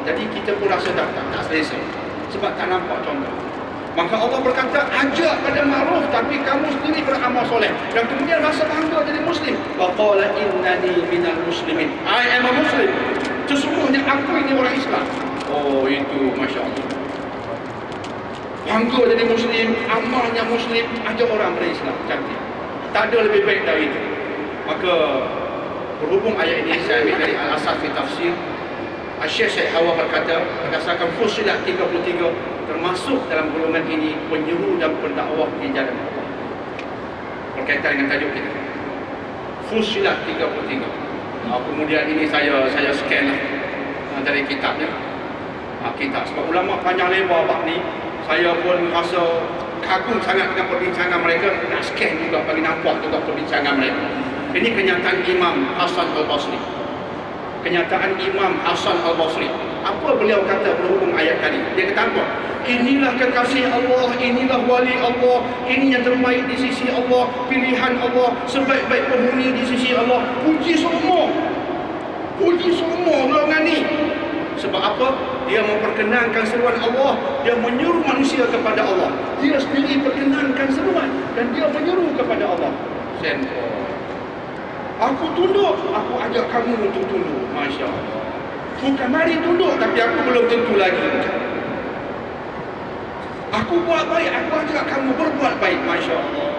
Jadi kita pun rasa tak selesa. Sebab tak nampak contoh. Maka Allah berkata, ajak pada ma'ruf tapi kamu sendiri beramal soleh. Dan kemudian rasa bangga jadi Muslim. Wa qala innani minal muslimin. I am a Muslim. Sesungguhnya aku ini orang Islam. Oh, itu Masya Allah. Bangga jadi Muslim, amalnya Muslim, ajak orang berislam. Cantik. Tak ada lebih baik dari itu. Maka berhubung ayat ini saya ambil dari Al-Asaf fi Tafsir. Syekh Syed Hawa berkata, berdasarkan Fussilat 33, termasuk dalam golongan ini penyeru dan pendakwah di jalan Allah. Berkaitan dengan tajuk kita. Fussilat 33. Kemudian ini saya scan lah dari kitabnya. Kitab. Sebab ulama panjang lebar bab ni, saya pun rasa kagum sangat dengan perbincangan mereka. Nak scan juga bagi nampak juga perbincangan mereka. Ini kenyataan Imam Hasan Al-Basri. Kenyataan Imam Hasan Al-Basri. Apa beliau kata berhubung ayat tadi? Dia kata apa? Inilah kekasih Allah, inilah wali Allah, ini yang terbaik di sisi Allah, pilihan Allah, sebaik-baik penghuni di sisi Allah. Puji semua golongan ni. Sebab apa? Dia memperkenankan seruan Allah, dia menyuruh manusia kepada Allah. Dia sendiri perkenankan seruan dan dia menyeru kepada Allah. Aku tunduk, aku ajak kamu untuk tunduk. Masya Allah. Bukan mari tunduk, tapi aku belum tentu lagi. Aku buat baik, aku ajak kamu berbuat baik. Masya Allah.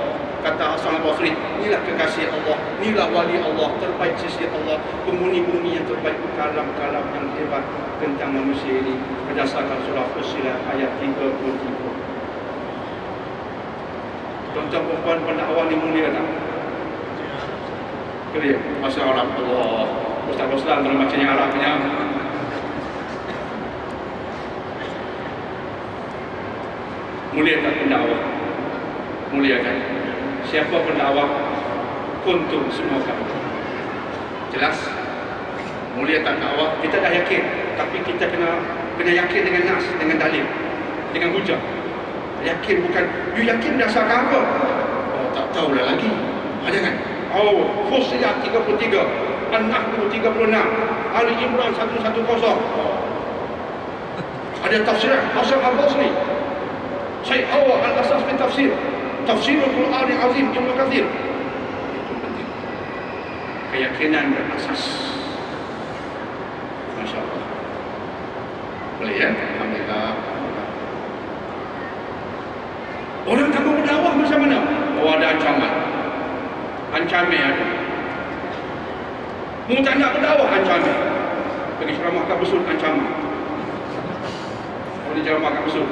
Kata Hasan Al-Basri, inilah kekasih Allah, inilah wali Allah, terbaik sisi Allah, penghuni bumi yang terbaik, kalam-kalam yang hebat tentang manusia ini berdasarkan surah Fussilat ayat 33. Tuan-tuan perempuan pendakwah ni mulia tak? Kira bahasa Arab. Allah, Ustaz Roslan dalam bacanya Arabnya. Mulia tak pendakwah? Mulia kan? Siapa pendakwah? Kuntum semua kamu. Jelas? Mulia tak dakwah? Kita dah yakin tapi kita kena yakin dengan nas, dengan dalil, dengan hujah. Yakin bukan, you yakin dasarkan apa? Oh, tak tahulah lagi. Jangan. Oh, Fussilat 33, An-Nahl 36, Ali Imran 110. Ada tafsir Hasan Al-Basri, Syekh Awal Al-Asas fi Tafsir, Tafsirul Quran Al-Azim Ibnu Katsir. Itu penting. Keyakinan berasas. Masya Allah. Boleh ya? Alhamdulillah. Orang tak mau berdakwah macam mana? Oh, ada ancaman. Ancaman ada. Mu tak nak berdakwah, ancaman. Pergi ceramah kat besut, ancaman. Pergi ceramah kat besut,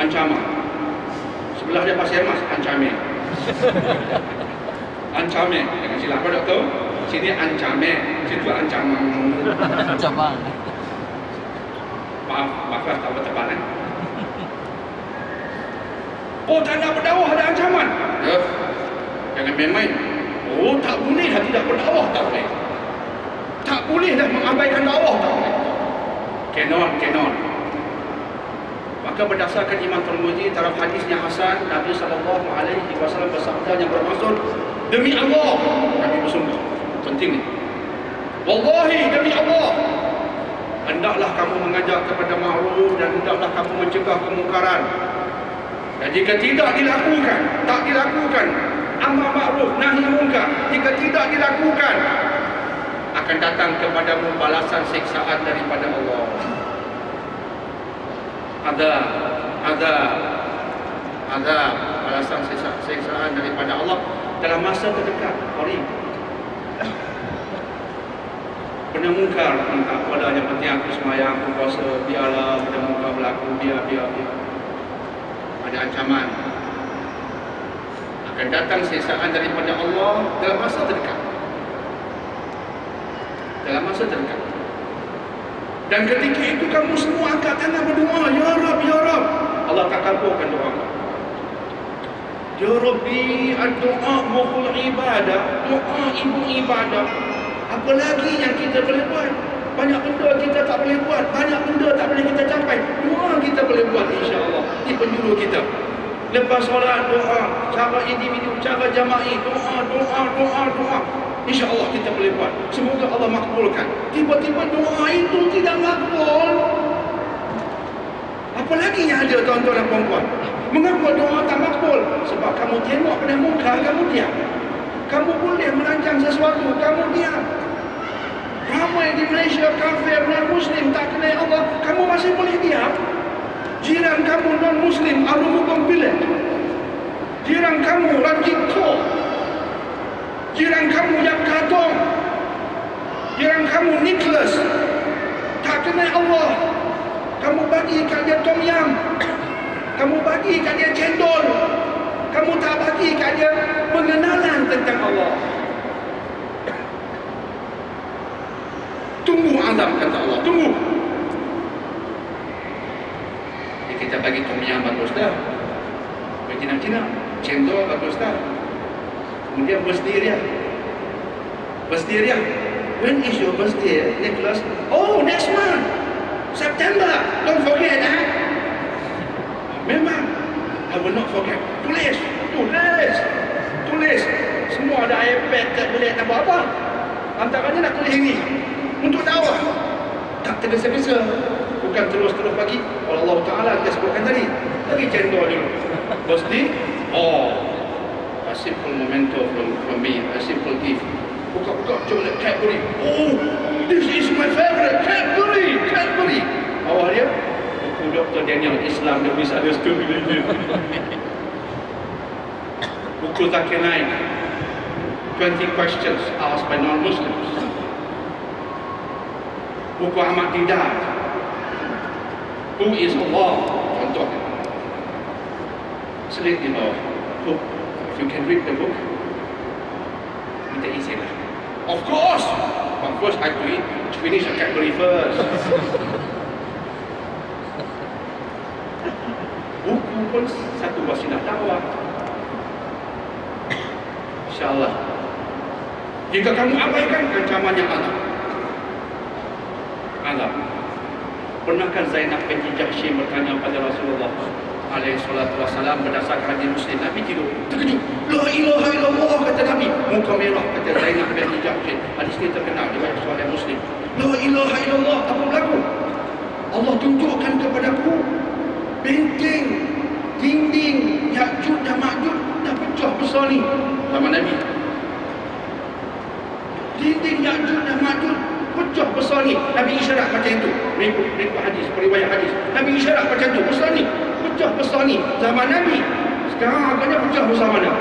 ancaman. Sebelah dia Pasir Mas, ancaman. Ancaman. Jangan silap apa doktor. Sini ancaman, situ ancaman. Ancaman. Maaf lah tak bertebaran. Oh, tak nak berdakwah, ada ancaman. Ya. Jangan main-main. Oh, tak boleh dah tidak berdakwah, tak boleh. Tak boleh dah mengabaikan dakwah, tak boleh. Cannot. Maka berdasarkan Imam Tirmizi taraf hadisnya Hasan, Nabi SAW bersabda yang bermaksud, demi Allah, kami bersungguh. Penting ni. Wallahi, demi Allah, hendaklah kamu mengajak kepada ma'ruf dan hendaklah kamu mencegah kemungkaran. Dan jika tidak dilakukan, amar ma'ruf nahi munkar, jika tidak dilakukan, akan datang kepadamu balasan siksaan daripada Allah. Ada balasan siksaan daripada Allah dalam masa terdekat. Hari benda mungkar, tak pada yang penting aku semayang, aku puasa, biarlah benda mungkar berlaku, biar. Ada ancaman. Akan datang siksaan daripada Allah dalam masa terdekat. Dan ketika itu kamu semua angkat tangan berdoa, Ya Rab, Ya Rab. Allah tak kabulkan doa. Ya Rabbi, ad-doa mukhul ibadah. Doa ibu ibadah. Apa lagi yang kita boleh buat? Banyak benda kita tak boleh buat, banyak benda tak boleh kita capai. Doa kita boleh buat, insya-Allah. Ini penjuru kita. Lepas solat doa, cara individu, cara jama'i, doa. InsyaAllah kita boleh buat. Semoga Allah makbulkan. Tiba-tiba doa itu tidak makbul. Apa lagi yang ada tuan-tuan dan puan-puan? Mengapa doa tak makbul? Sebab kamu tengok pada muka, kamu diam. Kamu boleh merancang sesuatu, kamu diam. Ramai di Malaysia kafir non-Muslim tak kenal Allah, kamu masih boleh diam. Jiran kamu non-Muslim Arumukum Billah, jiran kamu Rajiko, jiran kamu Yap Katong, jiran kamu Nicholas tak kenal Allah, kamu bagi kat dia tom yam, kamu bagi kat dia cendol, kamu tak bagi kat dia pengenalan tentang Allah. Tunggu azab, kata Allah, tunggu. Jadi kita bagi tom yam bagus dah, bagi Cina cendol bagus dah. Kemudian birthday dia. When is your birthday, Nicholas? Oh, next month, September. Don't forget that. Memang, I will not forget. Tulis. Semua ada iPad, tablet, apa-apa. Antaranya nak tulis ini untuk dakwah. Tak tergesa-gesa. Bukan terus-terus bagi. Allah Ta'ala kita sebutkan tadi. Bagi cendol dulu. Birthday, a simple memento from me, a simple gift. Buka chocolate Cadbury. Oh, this is my favorite Cadbury. Bawah dia, buku Dr. Daniel Islam dan Misunderstood Religion. Buku Zakir Naik, 20 questions asked by non-Muslims. Buku Ahmad Didat, Who is Allah? Contohnya. Selit di bawah. If you can read the book, minta izin lah. Of course! But first I have to finish a Cadbury first. Buku pun satu wasilah dakwah. InsyaAllah. Jika kamu abaikan ancaman yang azab. Pernahkah Zainab binti Jahsy bertanya pada Rasulullah alaihi salatu wasalam berdasarkan hadis Muslim? Nabi tidur, terkejut. La ilaha illallah, kata Nabi. Muka merah, kata Zainab binti Jahsy. Hadis ini terkenal di dalam Sahih Muslim. La ilaha illallah, apa berlaku? Allah tunjukkan kepadaku benteng dinding Ya'juj dan Ma'juj dah pecah besar ni. Sama Nabi. Dinding Ya'juj dan Ma'juj pecah besar ni. Nabi isyarat macam itu. Mengikut hadis, periwayat hadis. Nabi isyarat macam itu. Besar ni. Pecah besar ni. Zaman Nabi. Sekarang agaknya pecah besar mana?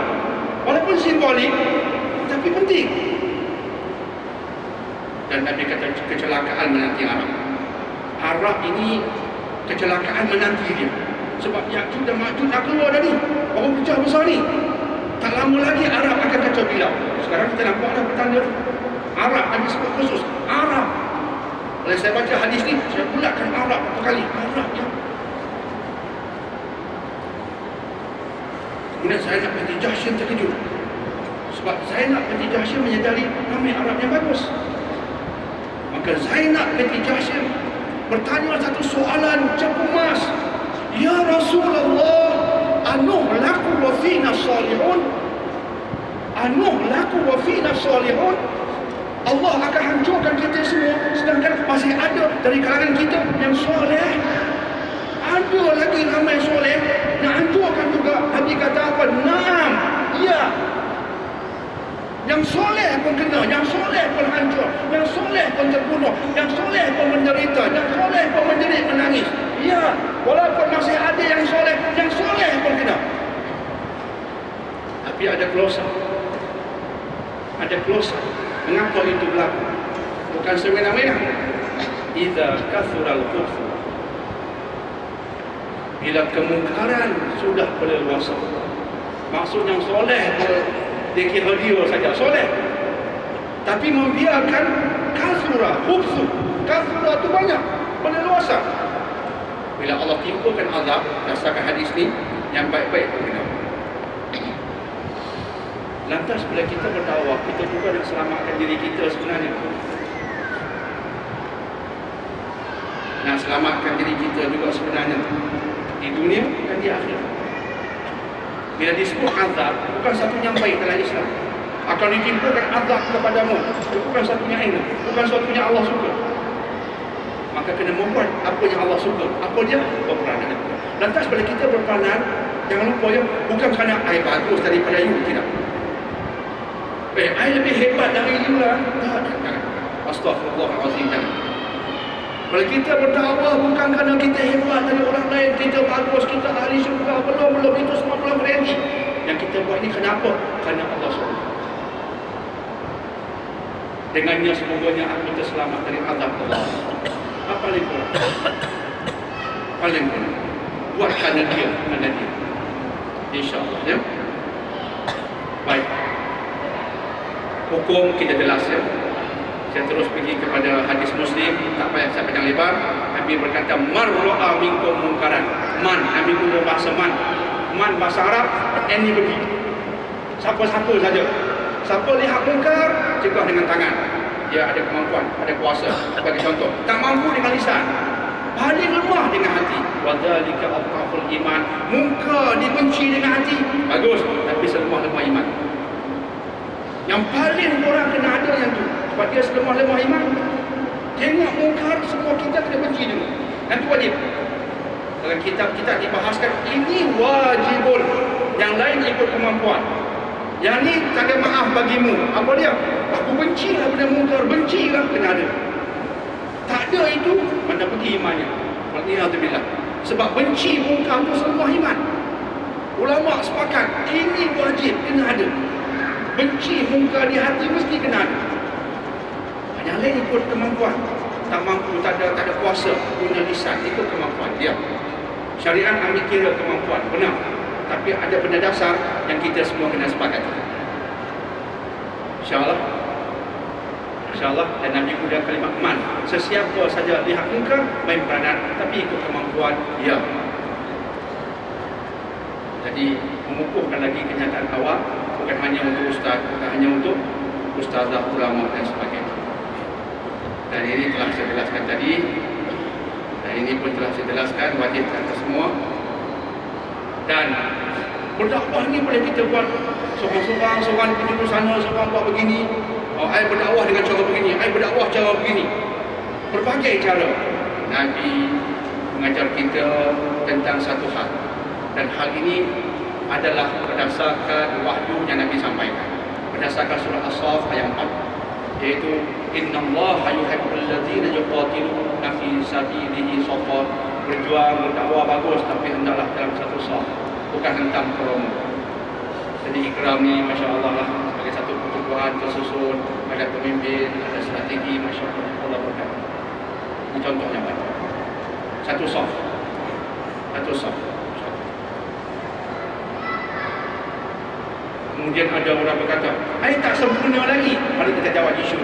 Walaupun simbolik, tapi penting. Dan Nabi kata kecelakaan menanti Arab. Arab ini kecelakaan menanti dia. Sebab Ya'juj dan Ma'juj nak keluar dah ni. Baru pecah besar ni. Tak lama lagi Arab akan kacau bilau. Sekarang kita nampak dah petanda tu. Arab, Nabi sebut khusus Arab. Kalau saya baca hadis ni, saya bulatkan Arab berapa kali. Arab ya. Kemudian Zainab binti Jahsy terkejut. Sebab Zainab binti Jahsy menyedari ramai Arab yang bagus. Maka Zainab binti Jahsy bertanya satu soalan capu emas. Ya Rasulullah, anuh laku wa fina salihun? Anuh laku wa fina salihun? Allah akan hancurkan kita semua, sedangkan masih ada dari kalangan kita yang soleh. Ada lagi ramai soleh nak hancurkan juga. Nabi kata apa? Naam, ya. Yang soleh pun kena, yang soleh pun hancur, yang soleh pun terbunuh, yang soleh pun menderita, yang soleh pun menjerit menangis. Ya, walaupun masih ada yang soleh pun kena. Tapi ada klausul. Ada klausul. Mengapa itu berlaku? Bukan semena-mena. Idza kathural khubth. Bila kemungkaran sudah berleluasa. Maksud yang soleh dia kira dia saja soleh, tapi membiarkan kathura khubth. Kathura itu banyak, berleluasa. Bila Allah timpakan azab, berdasarkan hadis ni, yang baik-baik pun kena. Lantas bila kita berdakwah, kita juga nak selamatkan diri kita sebenarnya. Nak selamatkan diri kita juga sebenarnya. Di dunia dan di akhirat. Bila disebut azab, bukan satunya yang baik dalam Islam. Akan ditimpakan azab kepadamu. Bukan satunya enak. Bukan satunya Allah suka. Maka kena membuat apa yang Allah suka. Apa dia? Berperanan. Lantas bila kita berperanan, jangan lupa ya, bukan kerana I bagus daripada you, tidak. I lebih hebat dari you lah. Tak. Astaghfirullahaladzim. Kalau kita berdakwah bukan kerana kita hebat dari orang lain, kita bagus, kita ahli syurga, belum itu semua belum berhenti. Yang kita buat ni kenapa? Kerana Allah SWT. Dengannya semoganya aku terselamat dari azab Allah. Apa paling kurang? Paling kurang. Buat kerana dia. InsyaAllah ya. Baik. Hukum kita jelas ya. Saya terus pergi kepada hadis Muslim, tak payah saya panjang lebar. Nabi berkata, man ra'a minkum munkaran. Man, Nabi guna bahasa man. Man bahasa Arab, anybody. Siapa-siapa saja. Siapa lihat mungkar, cegah dengan tangan. Dia ada kemampuan, ada kuasa. Bagi contoh, tak mampu dengan lisan, paling lemah dengan hati. Wa dzalika adhaful iman. Mungkar dibenci dengan hati, bagus, tapi selemah-lemah iman. Yang paling orang kena ada yang tu. Sebab dia selemah-lemah iman. Tengok mungkar, semua kita kena benci dulu. Dan itu wajib. Dalam kitab-kitab dibahaskan, ini wajibun. Yang lain ikut kemampuan. Yang ni tak ada maaf bagimu. Apa dia? Aku bencilah benda mungkar. Bencilah kena ada. Tak ada itu, mana pergi imannya. Waliyahzubillah. Sebab benci mungkar itu selemah iman. Ulama sepakat, ini wajib kena ada. Benci mungkar di hati mesti kena ada. Yang lain ikut kemampuan. Tak mampu, tak ada kuasa, punya lisan, ikut kemampuan dia. Syariat ambil kira kemampuan, benar. Tapi ada benda dasar yang kita semua kena sepakati. InsyaAllah. InsyaAllah. Dan Nabi guna kalimat man. Sesiapa saja lihat mungkar, main peranan, tapi ikut kemampuan dia. Jadi mengukuhkan lagi kenyataan awal, bukan hanya untuk ustaz, bukan hanya untuk ustazah, ulama dan sebagainya. Dan ini telah saya jelaskan tadi. Dan Ini pun telah saya jelaskan wajib atas semua. Dan berdakwah ni boleh kita buat seorang pergi ke sana, seorang buat begini. I berdakwah dengan cara begini, I berdakwah cara begini. Berbagai cara. Nabi mengajar kita tentang satu hal. Dan hal ini adalah berdasarkan wahyu yang Nabi sampaikan. Berdasarkan surah As-Saff ayat 4, iaitu innallaha yuhibbul ladzina yuqatiluna fi sabilihi saffan. Berjuang, berdakwah bagus, tapi hendaklah dalam satu saf, bukan hentam promo. Jadi ikram ni Masya Allah lah, sebagai satu pertubuhan tersusun, ada pemimpin, ada strategi, Masya Allah berkata. Ini contohnya baik. Satu saf. Satu saf. Kemudian ada orang berkata, "Ai tak sempurna lagi." Mari kita jawab isu.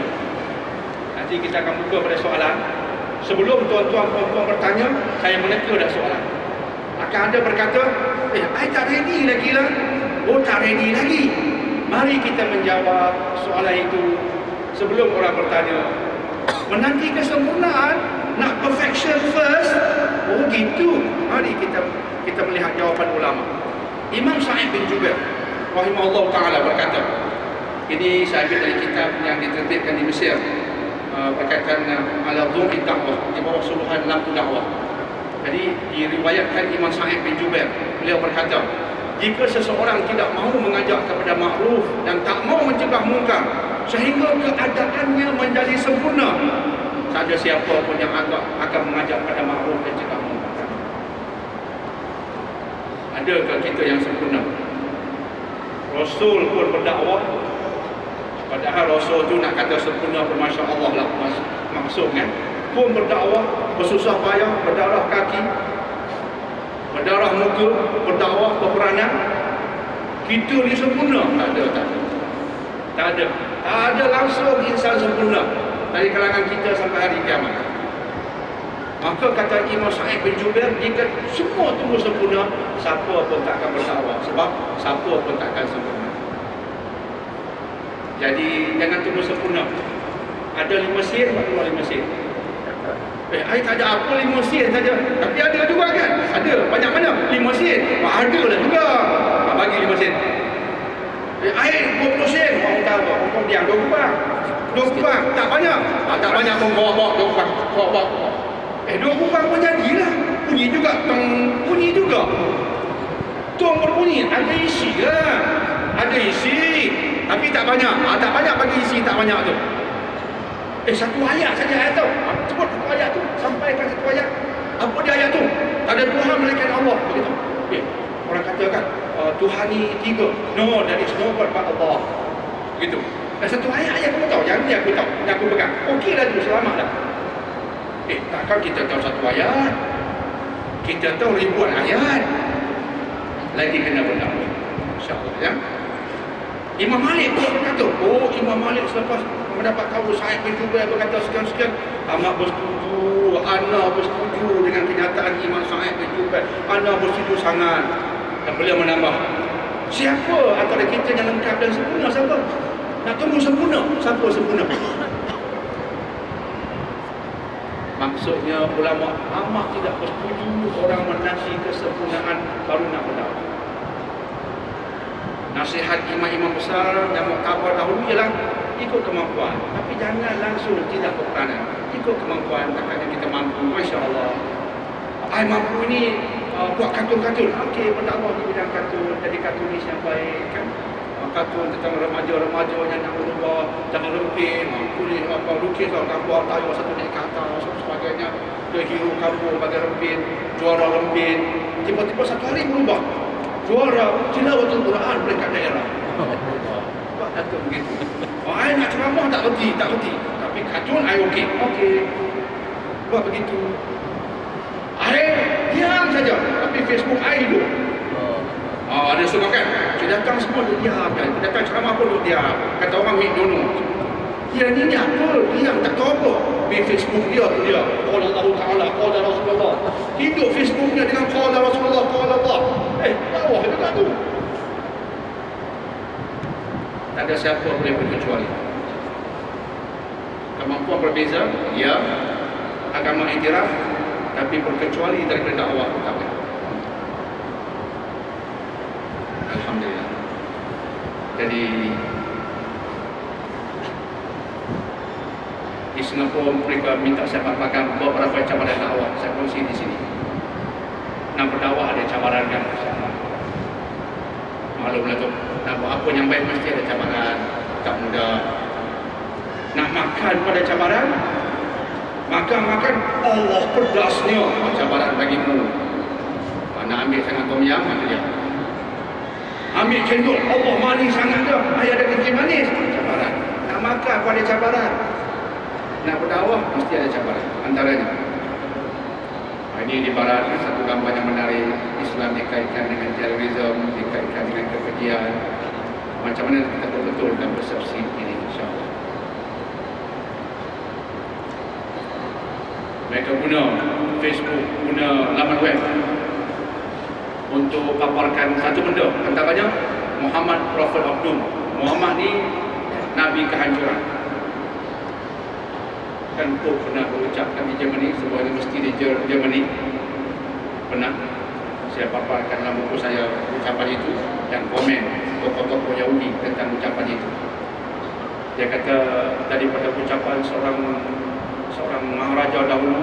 Nanti kita akan buka pada soalan. Sebelum tuan-tuan puan-puan bertanya, saya meneka dah soalan. Akan ada berkata, "Ai tak ready lagi lah." Oh, tak ready lagi. Mari kita menjawab soalan itu sebelum orang bertanya. Menanti kesempurnaan, nak perfection first. Oh gitu. Mari kita melihat jawapan ulama. Imam Sa'id bin Jubair rahimahullah ta'ala berkata, ini saya ambil dari kitab yang diterbitkan di Mesir, berkaitan ala dhumi dakwah, di bawah suluhan lampu dakwah. Jadi diriwayatkan Imam Sa'id bin Jubair, beliau berkata, jika seseorang tidak mahu mengajak kepada makruf dan tak mahu mencegah mungkar sehingga keadaannya menjadi sempurna, tak ada siapa pun yang akan mengajak kepada makruf dan cegah mungkar. Adakah kita yang sempurna? Rasul pun berdakwah, padahal Rasul tu nak kata sempurna pun Masya Allah lah maksud kan, pun berdakwah, bersusah payah, berdarah kaki, berdarah muka, berdakwah, berperanan. Kita ni sempurna? Tak ada langsung insan sempurna dari kalangan kita sampai hari kiamat. Maka kata Imam Sa'id bin Jubair, jika semua tunggu sempurna, siapa pun tak akan berdakwah, sebab siapa pun tak akan sempurna. Jadi jangan tunggu sempurna. Ada 5 sen, buat keluar 5 sen. I tak ada apa 5 sen saja. Tapi ada juga kan? Ada. Banyak mana? 5 sen. Ada lah juga. Bagi 5 sen. I 20 sen. Orang tahu apa? Orang diam 2 kubang. 2 kubang. Tak banyak. Tak banyak pun bawa 2 kubang. Bawa. 2 kubang pun jadilah. Bunyi juga. Bunyi juga. Tong berbunyi. Ada isi lah. Ada isi. Tapi tak banyak. Tak banyak bagi isi. Tak banyak tu. Satu ayat saja ayat tu. Sebut satu ayat tu. Sampaikan satu ayat. Apa dia ayat tu? Tak ada Tuhan melainkan Allah. Begitu. Orang katakan Tuhan ni 3. No, there is no God but Allah. Begitu. Dan satu ayat aku tahu. Yang ni aku tahu. Yang aku pegang. Okey dah tu. Selamat dah. Takkan kita tahu satu ayat. Kita tahu ribuan ayat. Lagi kena berdakwah. InsyaAllah ya. Imam Malik pun berkata, Imam Malik selepas mendapat tahu Sa'id bin Jubair berkata sekian-sekian, amat bersetuju, ana bersetuju dengan kenyataan Imam Sa'id bin Jubair, ana bersetuju sangat. Dan beliau menambah, siapa antara kita yang lengkap dan sempurna? Siapa? Nak tunggu sempurna? Siapa sempurna? Maksudnya ulama amat tidak bersetuju orang menanti kesempurnaan baru nak berdakwah. Nasihat imam-imam besar yang muktabar dahulu ialah ikut kemampuan, tapi jangan langsung tidak berperanan. Ikut kemampuan, takkannya kita mampu. Masya Allah, I mampu ni buat kartun-kartun. Okey, berdakwah di bidang kartun, jadi kartunis yang baik kan. Kartun tentang remaja-remaja yang nak berubah, jangan rempin, tulis apa, lukis gambar tayo satu naik ke atas, sebagainya. Dia hero kampung bagi rempin, juara rempin. Tiba-tiba satu hari berubah, juara tilawatul Quran peringkat daerah. Buat kartun begitu. I nak ceramah tak reti. Tapi kartun I okey. Buat begitu. I diam saja, tapi Facebook I hidup. Ada semua kan? Dia datang semua duduk diam kan? Dia datang ceramah pun duduk diam. Kata orang make dono. Dia ni apa? Diam tak tahu apa. Di Facebook dia tu dia. Qala Allah Ta'ala, qala Rasulullah. Hidup Facebooknya dengan qala Rasulullah, qala Allah. Bawah juga tu. Tak ada siapa boleh berkecuali. Kemampuan berbeza, ya. Agama iktiraf, Tapi berkecuali daripada dakwah tak boleh. Alhamdulillah. Jadi di Singapura mereka minta saya paparkan beberapa cabaran dakwah. Saya kongsi di sini. Nak berdakwah ada cabaran kan? Maklumlah tu. Nak buat apa yang baik mesti ada cabaran. Tak mudah. Nak makan pada cabaran, makan Allah pedasnya cabaran bagimu. Nak ambil sangat tom yam ada dia. Ambil cendol, Allah manis sangat dah. Ayah ada kecil manis, cabaran. Nak makan pun ada cabaran. Nak berdakwah mesti ada cabaran. Antaranya ini di barat satu gambar yang menarik. Islam dikaitkan dengan terorisme, dikaitkan dengan kekejian. Macam mana kita betul-betulkan persepsi ini, insyaAllah. Mereka guna Facebook, guna laman web untuk paparkan satu benda. Antaranya Muhammad Prophet of Doom. Muhammad ni Nabi kehancuran. Kan Pope pernah berucapkan di Germany, sebuah universiti di Germany pernah saya paparkan dalam buku saya ucapan itu dan komen tokoh-tokoh Yahudi tentang ucapan itu. Dia kata daripada ucapan seorang maharaja dahulu,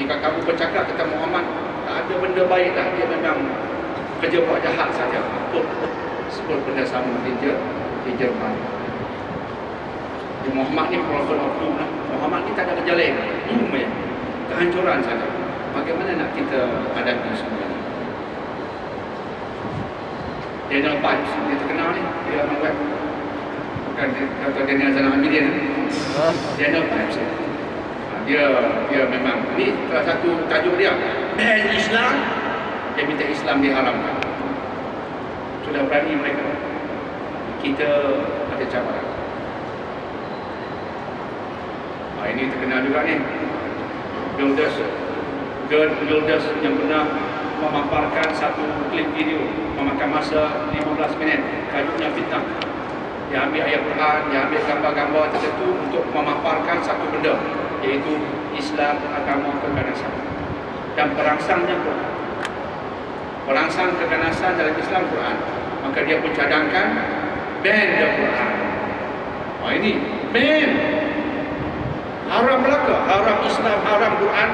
jika kamu bercakap tentang Muhammad tak ada benda baik dah, dia memang kerja buat jahat saja. Sebut benda sama di Jerman. Muhammad ni Prophet of Doom lah. Muhammad ni tak ada kerja lain, doom ya, kehancuran saja. Bagaimana nak kita hadapi semua ini? Daniel Pipes, dia terkenal ni, dia orang web. Bukan Dr. Daniel Zainal Abidin. Daniel Pipes dia memang, ni salah satu tajuk dia, ban Islam. Dia minta Islam diharamkan. Sudah berani mereka. Kita ada cabaran. Ini terkenal juga ni, Wilders yang pernah memaparkan satu klip video memakan masa 15 minit. Tajuknya fitnah. Dia ambil ayat Quran, dia ambil gambar-gambar tertentu untuk memaparkan satu benda, iaitu Islam agama keganasan. Dan perangsangnya Quran. Perangsang keganasan dalam Islam Quran. Maka dia pun cadangkan ban the Quran. Ini ban. Haram belaka, haram Islam, haram Quran.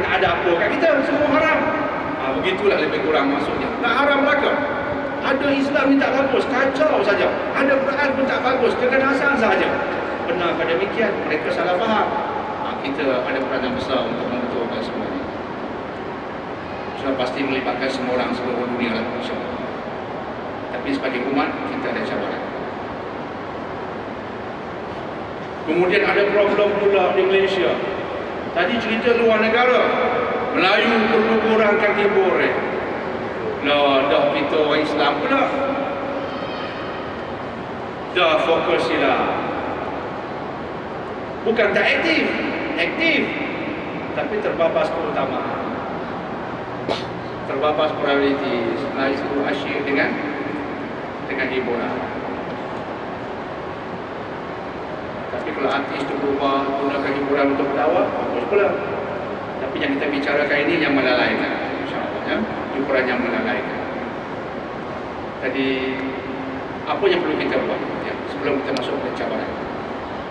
Nak ada apa kat kita? Semua haram. Begitulah lebih kurang maksudnya. Nak haram belaka. Ada Islam ni tak bagus, kacau saja. Ada Quran pun tak bagus, keganasan saja. Benarkah demikian? Mereka salah faham. Kita ada peranan besar untuk membetulkan semua ini. Sudah pasti melibatkan semua orang seluruh dunia lah, insyaAllah. Tapi sebagai umat, kita ada cabaran. Kemudian ada problem pula di Malaysia. Tadi cerita luar negara, Melayu perlu kurangkan hibur. Dah kita orang Islam pula. Dah fokus sila. Bukan tak aktif, tapi terbabas keutamaan, terbabas prioritas. Melayu itu asyik dengan hiburan. Tapi kalau artis itu berubah, gunakan hiburan untuk berdakwah, bagus pula. Tapi yang kita bicarakan ini yang melalaikan, insyaAllah ya, hiburan yang melalaikan. Jadi apa yang perlu kita buat ya, sebelum kita masuk ke cabaran?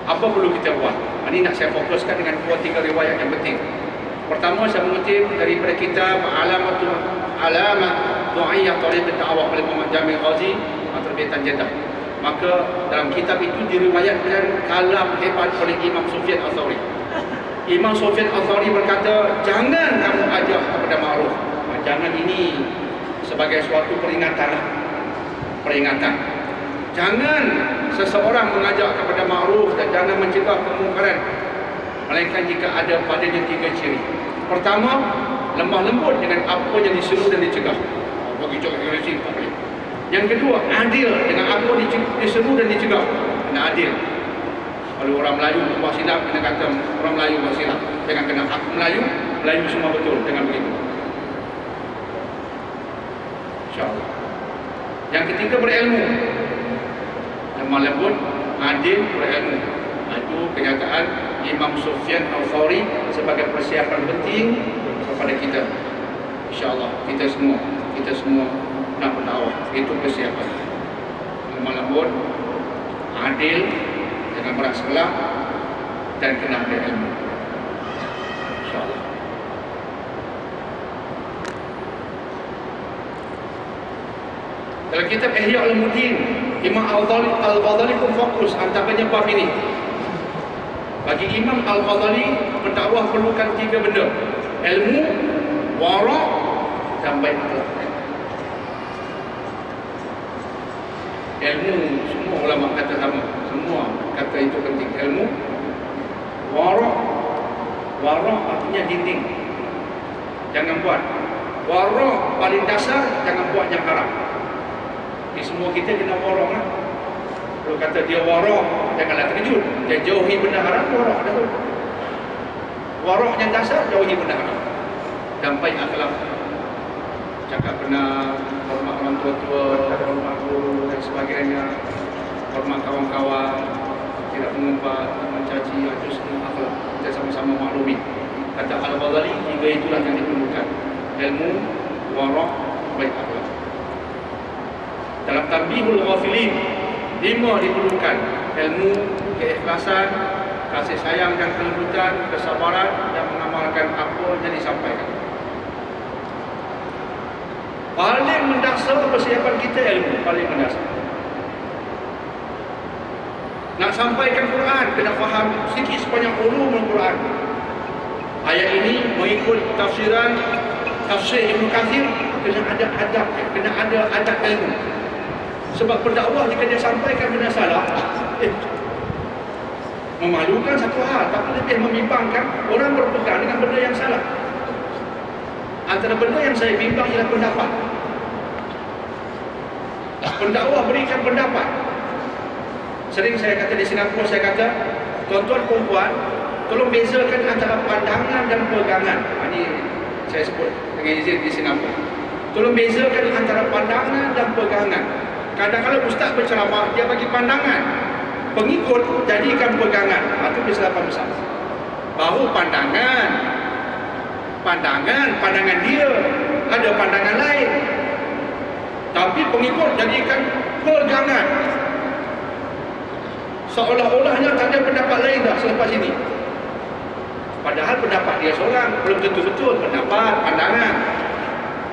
Apa perlu kita buat? Ini nak saya fokuskan dengan 2-3 riwayat yang penting. Pertama, saya mengutip daripada kitab Alamat Du'ayyah Tariq Da'wah oleh Muhammad Jamil Ghazi, terbitan Jeddah. Maka dalam kitab itu diriwayatkan kalam hebat oleh Imam Sufyan Ats-Tsauri. Imam Sufyan Ats-Tsauri berkata, jangan kamu ajak kepada ma'ruf. Jangan ini sebagai suatu peringatan. Jangan seseorang mengajak kepada ma'ruf dan jangan mencegah kemungkaran, melainkan jika ada padanya 3 ciri. Pertama, lemah lembut dengan apa yang disuruh dan dicegah. Bagi cakap agresi tak boleh. Yang kedua, adil dengan apa disuruh dan dicegah. Kena adil. Kalau orang Melayu buat silap, kena kata orang Melayu buat silap. Jangan kena aku Melayu semua betul. Jangan begitu, InsyaAllah. Yang ketiga, berilmu. Lemah lembut, adil, berilmu. Itu kenyataan Imam Sufyan Ats-Tsauri sebagai persiapan penting kepada kita. InsyaAllah kita semua nak berdakwah. Itu persiapan. Lemah lembut, adil, jangan berat sebelah, dan kena ada ilmu. InsyaAllah. Dalam kitab Ihya Ulumuddin, Imam Al-Ghazali pun fokus antaranya bab ini. Bagi Imam Al-Ghazali, pendakwah perlukan 3 benda: ilmu, wara' dan baik akhlak. Ilmu, semua ulama kata sama, semua kata itu penting. Ilmu, wara' artinya dinding, jangan buat. Wara' paling dasar, jangan buat yang haram. Ini semua kita kena wara' lah. Kalau kata dia wara', janganlah terkejut. Dia jauhi benda haram, wara' dah tu. Wara' yang dasar, jauhi benda haram. Dan baik akhlak. Cakap benar, hormat orang tua-tua, hormat guru dan sebagainya, hormat kawan-kawan, tidak mengumpat, mencaci, itu semua akhlak. Kita sama-sama maklumi. Kata Al-Ghazali, 3 itulah yang diperlukan: ilmu, wara', baik akhlak. Dalam Tanbihul Ghafilin, 5 diperlukan: ilmu, keikhlasan, kasih sayang dan kelembutan, kesabaran, dan mengamalkan apa yang disampaikan. Paling mendasar persiapan kita ilmu, paling mendasar. Nak sampaikan Quran, kena faham sikit sebanyak ulumul Quran. Ayat ini mengikut tafsir Ibnu Katsir, kena ada adab, kena ada adab ilmu. Sebab pendakwah jika dia sampaikan benda salah, memalukan satu hal, tapi lebih membimbangkan orang berpegang dengan benda yang salah. Antara benda yang saya bimbang ialah pendapat. Pendakwah berikan pendapat. Sering saya kata di Singapura, saya kata, tuan-tuan perempuan, tolong bezakan antara pandangan dan pegangan. Ini saya sebut dengan izin di Singapura. Tolong bezakan antara pandangan dan pegangan. Kadang-kadang ustaz berceramah, dia bagi pandangan, pengikut jadikan pegangan. Itu kesilapan besar. Baru pandangan dia, ada pandangan lain. Tapi pengikut jadikan pegangan. Seolah-olahnya tak ada pendapat lain dah selepas ini. Padahal pendapat dia seorang, belum tentu betul pendapat, pandangan.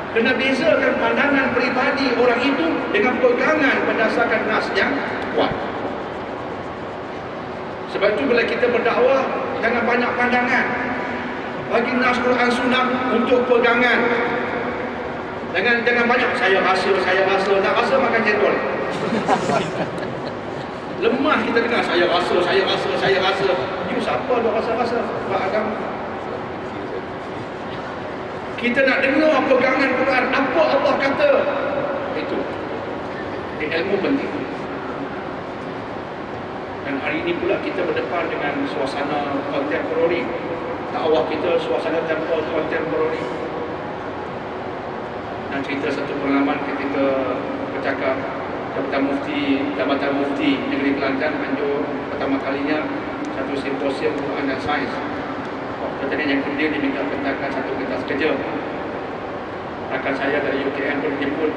Kena bezakan pandangan peribadi orang itu dengan pegangan berdasarkan nas yang kuat. Sebab itu bila kita berdakwah, jangan banyak pandangan. Bagi nas Quran Sunnah untuk pegangan. Jangan banyak saya rasa, tak rasa makan cendol. Lemah kita dengar saya rasa. You siapa dah rasa-rasa? Buat agama. Kita nak dengar pegangan Quran, apa Allah kata. Itu. Ilmu penting. Dan hari ini pula kita berdepan dengan suasana kontemporari. Dakwah kita suasana tempoh kontemporari. Dan cerita satu pengalaman ketika bercakap Jabatan Mufti Negeri Kelantan anjur pertama kalinya satu simposium Quran dan Sains. Kemudian yang kemudian diminta bentangkan satu kertas kerja. Rakan saya dari UKM pun dijemput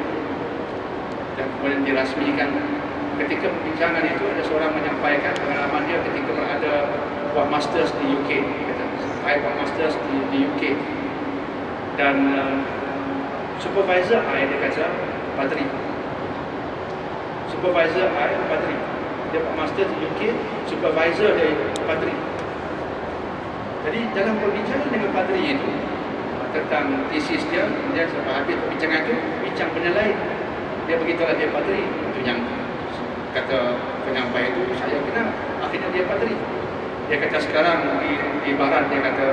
dan kemudian dirasmikan. Ketika perbincangan itu ada seorang menyampaikan pengalaman dia ketika berada buat masters di UK. Saya buat masters di UK. Dan supervisor saya, dia kata Padri. Supervisor saya Padri. Dia buat masters di UK, supervisor dari Padri. Jadi dalam perbincangan dengan Padri itu tentang tesis dia sampai habis perbincangan itu bincang benda lain. Dia beritahu dia Padri. Itu yang kata penyampai itu saya kenal. Akhirnya dia Padri. Dia kata sekarang di barat, dia kata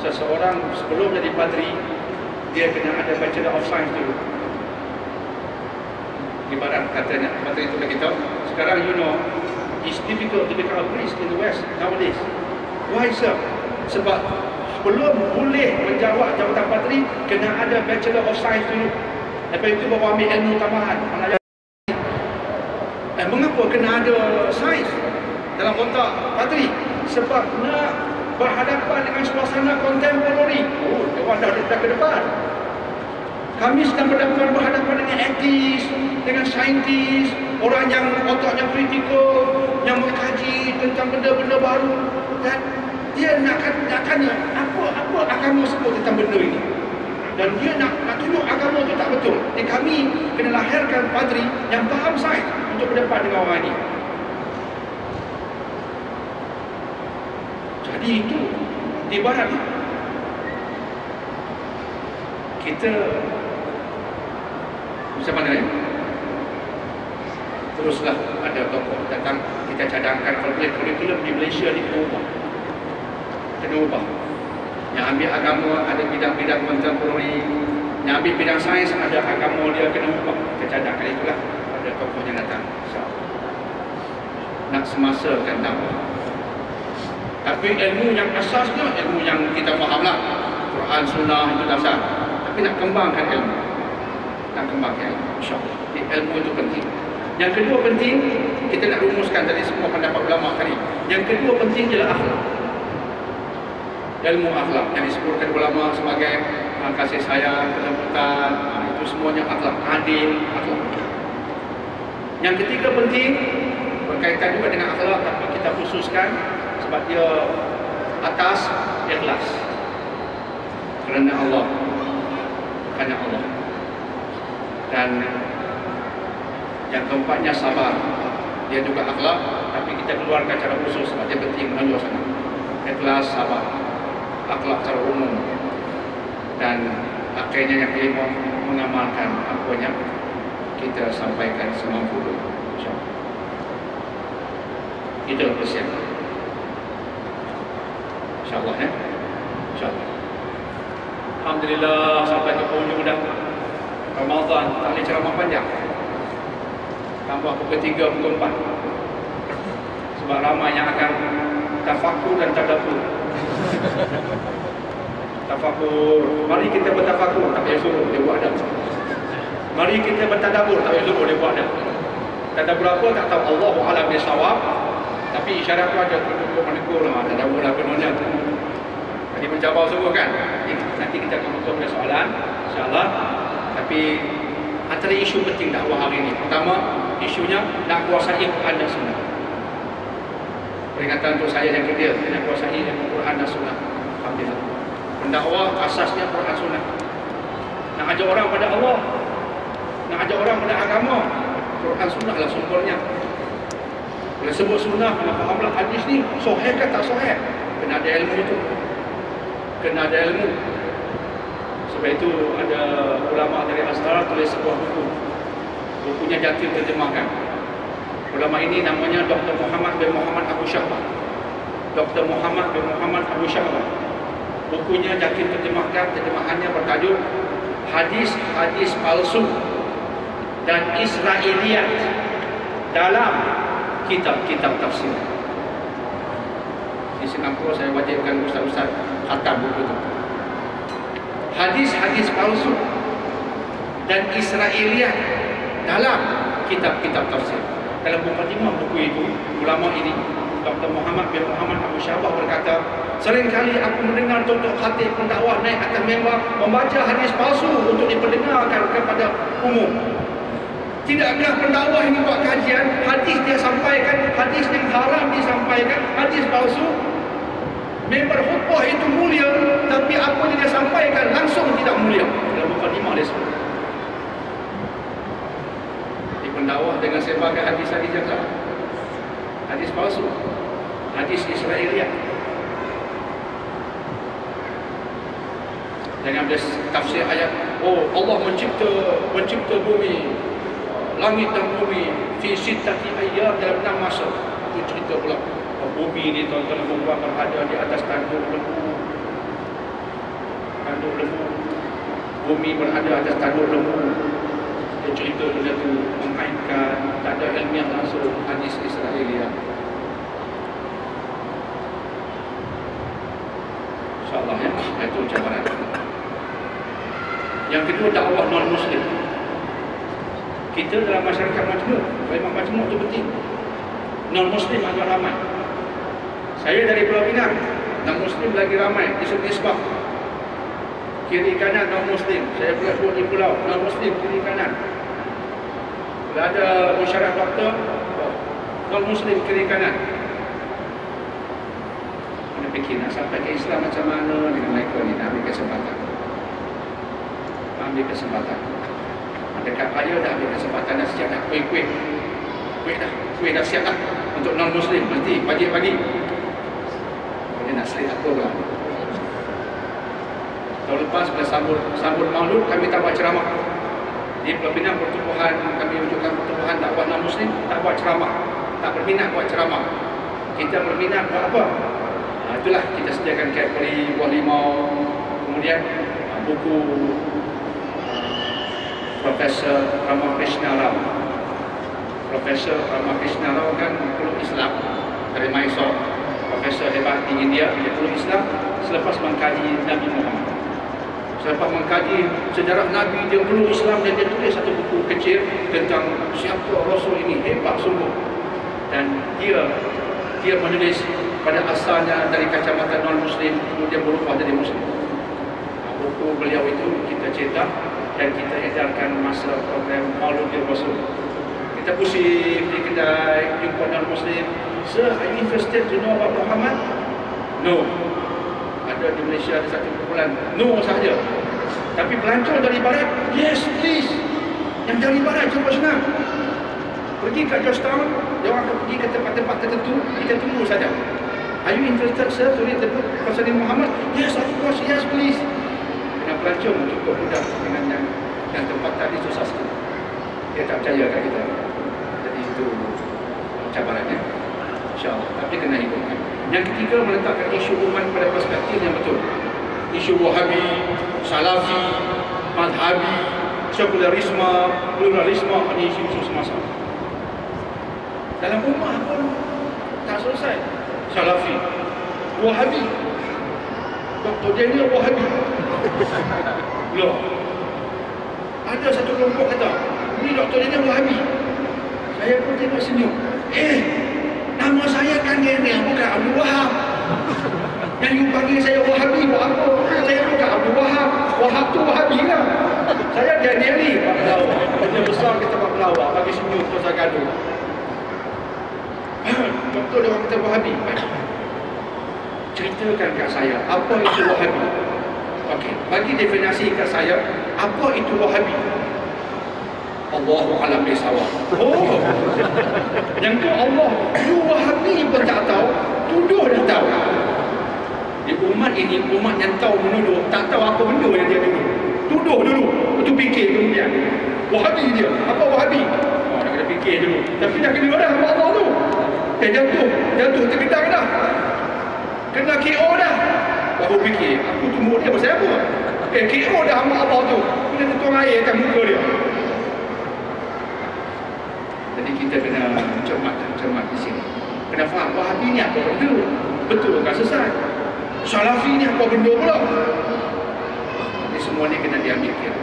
seseorang sebelum jadi Padri dia kena ada Bachelor of Science dulu. Di barat katanya, Padri itu bagi tahu. Sekarang it's difficult to become a priest in the West nowadays. Why sir? Sebab belum boleh menjawab jabatan Padri kena ada Bachelor of Science dulu. Lepas itu baru ambil ilmu tambahan. Mengapa kena ada sains dalam otak Padri? Sebab nak berhadapan dengan suasana kontemporari. Oh, dewan dah ke depan. Kami sedang berhadapan dengan etis, dengan saintis, orang yang otaknya kritikal, yang mengkaji tentang benda-benda baru, dan dia nak tanya apa agama sebut tentang benda ini, dan dia nak tunjuk agama itu tak betul. Jadi kami kena lahirkan padri yang faham sains untuk berdepan dengan orang ini. Jadi itu ibarat kita macam mana ya? Teruslah ada tokoh datang, kita cadangkan kurikulum di Malaysia ni kena ubah. Yang ambil agama ada bidang-bidang kontemporari, yang ambil bidang sains ada agama dia kena ubah. Kita cadangkan itulah ada tokoh yang datang, insya-Allah. Nak semasakan dakwah. Tapi ilmu yang asasnya ilmu yang kita fahamlah, Quran Sunnah itu dasar. Tapi nak kembangkan ilmu, insya-Allah. Ilmu itu penting. Yang kedua penting, kita nak rumuskan tadi semua pendapat ulama tadi. Yang kedua penting ialah akhlak. Ilmu akhlak yang disebutkan ulama sebagai kasih sayang, kelembutan, itu semuanya akhlak, adil, akhlak. Yang ketiga penting berkaitan juga dengan akhlak, tapi kita khususkan sebab dia atas ikhlas. Kerana Allah. Dan yang keempatnya sabar. Dia juga akhlak, tapi kita keluarkan cara khusus sebab dia penting menonjol sana. Ikhlas, sabar, akhlak secara umum, dan akhirnya yang kelima mengamalkan apa yang kita sampaikan semampu. InsyaAllah. Itulah persiapan. InsyaAllah ya. InsyaAllah. Alhamdulillah sampai ke penghujung dah Ramadan, tak boleh ceramah panjang. Tambah pukul 3, pukul 4. Sebab ramai yang akan tafakur dan tadabbur. Tafakur, mari kita bertafakur, tak payah suruh dia buat dah. Mari kita bertadabbur, tak payah suruh dia buat dah. Tadabbur apa tak tahu, Allahu a'lam bissawab. Tapi isyarat tu ada tunjuk menegur lah, tadabbur lah penuhnya. Jadi mencabar semua kan. Nanti kita akan masuk pada soalan, insya-Allah. Tapi antara isu penting dakwah hari ini, pertama isunya nak kuasai Quran dan Sunnah. Peringatan untuk saya yang kedua, nak kuasai Quran dan Sunnah. Alhamdulillah. Pendakwah asasnya Quran Sunnah. Nak ajak orang pada Allah, nak ajak orang pada agama, Quran Sunnah lah sumbernya. Bila sebut Sunnah, kena fahamlah hadis ni sahih ke tak sahih. Kena ada ilmu itu. Kena ada ilmu. Sebab itu ada ulama dari Azhar tulis sebuah buku. Bukunya Jatil terjemahkan. Ulama ini namanya Dr. Muhammad bin Muhammad Abu Syahbah. Dr. Muhammad bin Muhammad Abu Syahbah. Bukunya Jatil terjemahkan, terjemahannya bertajuk Hadis-hadis palsu dan Israiliyat dalam kitab-kitab tafsir. Di Singapura saya wajibkan ustaz-ustaz khatam buku itu. Hadis-hadis palsu dan Israiliyat dalam kitab-kitab tafsir. Dalam mukadimah buku itu, ulama ini Dr. Muhammad bin Muhammad Abu Syahbah berkata, seringkali aku mendengar tutup khatib pendakwah naik atas mimbar membaca hadis palsu untuk diperdengarkan kepada umum. Tidakkah pendakwah ini buat kajian, hadis dia sampaikan, hadis yang haram disampaikan, hadis palsu. Member khutbah itu mulia, tapi apa yang dia sampaikan langsung tidak mulia. Dalam mukadimah dia sebut. Di pendakwah dengan sebagai hadis-hadis yang salah, hadis palsu, hadis Israiliyat. Dengan tafsir ayat, oh Allah mencipta bumi, langit dan bumi fi sittati ayyam, dalam 6 masa. Itu cerita pula. Bumi ni tuan-tuan berada di atas tanduk lembu. Tanduk lembu. Bumi berada atas tanduk lembu. Dia cerita benda tu mengaitkan, tak ada ilmiah langsung, hadis Israiliyat. InsyaAllah ya, itu cabaran. Yang kedua, dakwah non-Muslim. Kita dalam masyarakat majmuk, memang majmuk itu penting. Non-Muslim agak ramai. Saya dari Pulau Pinang, non-Muslim lagi ramai di segi sebab. Kiri kanan non-Muslim. Saya pula duduk di pulau, non-Muslim kiri kanan. Kalau ada musyawarah doktor, non-Muslim kiri kanan. Mana fikir nak sampai ke Islam macam mana dengan mereka ni, nak ambil kesempatan. Ambil kesempatan. Dekat raya dah ambil kesempatan, dah siap dah kuih-kuih. Kuih dah siap dah untuk non-Muslim. Nanti pagi-pagi dia nak selit apa pula. Tahun lepas bila sambut Maulud, kami tak buat ceramah. Di Pulau Pinang pertubuhan, kami wujudkan pertubuhan dakwah non-Muslim, tak buat ceramah. Tak berminat buat ceramah. Kita berminat buat apa? Itulah kita sediakan kategori buah limau, kemudian buku Profesor Ramakrishna Rao. Profesor Ramakrishna Rao kan peluk Islam dari Mysore. Profesor hebat di India, dia peluk Islam selepas mengkaji Nabi Muhammad. Selepas mengkaji sejarah Nabi, dia peluk Islam dan dia tulis satu buku kecil tentang siapa Rasul ini, hebat sungguh. Dan dia menulis pada asalnya dari kacamata non-Muslim, kemudian berubah jadi Muslim. Buku beliau itu kita cetak dan kita edarkan masa program Mauludil Rasul. Kita pusing di kedai, jumpa non-Muslim. Sir, are you interested to know about Muhammad? No. Ada di Malaysia ada satu kumpulan, no sahaja. Tapi pelancong dari barat, yes please. Yang dari barat cuba senang. Pergi ke Georgetown, dia orang akan pergi ke tempat-tempat tertentu, kita tunggu saja. Are you interested sir to read the book concerning Muhammad? Yes of course, yes please. Dengan pelancong cukup mudah, dengan yang tempat tadi susah sikit. Dia tak percaya kat kita. Jadi itu cabarannya, insyaAllah. Tapi kena hidupkan. Yang ketiga, meletakkan isu umat pada perspektif yang betul. Isu Wahabi, Salafi, Madhabi, sekularisme, pluralisme, ini isu-isu semasa. Dalam umat pun tak selesai. Salafi, Wahabi, Dr. Daniel Wahabi. Loh, ada satu kelompok kata, ini Dr. Daniel Wahabi. Saya pun tengok senyum. Nama saya kan Daniel, bukan Abdul Wahab. Yang you panggil saya Wahabi, buat apa? Saya bukan Abdul Wahab. Wahab tu Wahabi lah. Saya Daniel ni, Pak Pelawak. Benda besar kita Pak Pelawak, bagi senyum pasal gaduh. Doktor dia orang kata Wahabi. Ceritakan kat saya, apa itu Wahabi? Okey, bagi definisi kat saya, apa itu Wahabi? Allahu a'lam bishawab. Oh, yang tu Allah, you Wahabi pun tak tahu, tuduh dia tahu. Di umat ini, umat yang tahu menuduh, tak tahu apa benda yang dia tuduh. Tuduh dulu, itu fikir kemudian. Wahabi dia, apa Wahabi? Oh, nak kena fikir dulu. Tapi dah kena dah sama Allah tu. Jatuh tergedang dah. Kena KO dah. Baru fikir, aku tunggu dia pasal apa? KO dah sama Allah tu. Kena tuang air akan muka dia. Jadi kita kena cermat di sini. Kena faham Wahabi ni apa benda. Betul kan sesat? Salafi ni apa benda pula? Jadi semua ni kena diambil kira.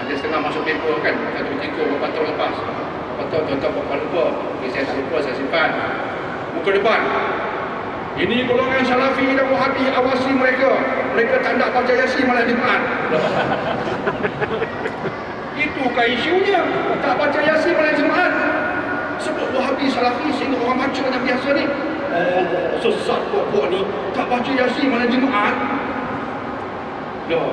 Ada setengah masuk paper kan, satu tiga beberapa tahun lepas. Betul tuan-tuan bapak lupa. Saya tak lupa, saya simpan. Muka depan. Ini golongan Salafi dan Wahabi, awasi mereka. Mereka tak nak baca Yasin malah Jumaat. Itu kan isunya. Tak baca Yasin malam Jumaat. Sebab Wahabi Salafi sehingga orang baca yang biasa ni, oh, sesat pokok ni, tak baca Yasin malam Jumaat. Loh.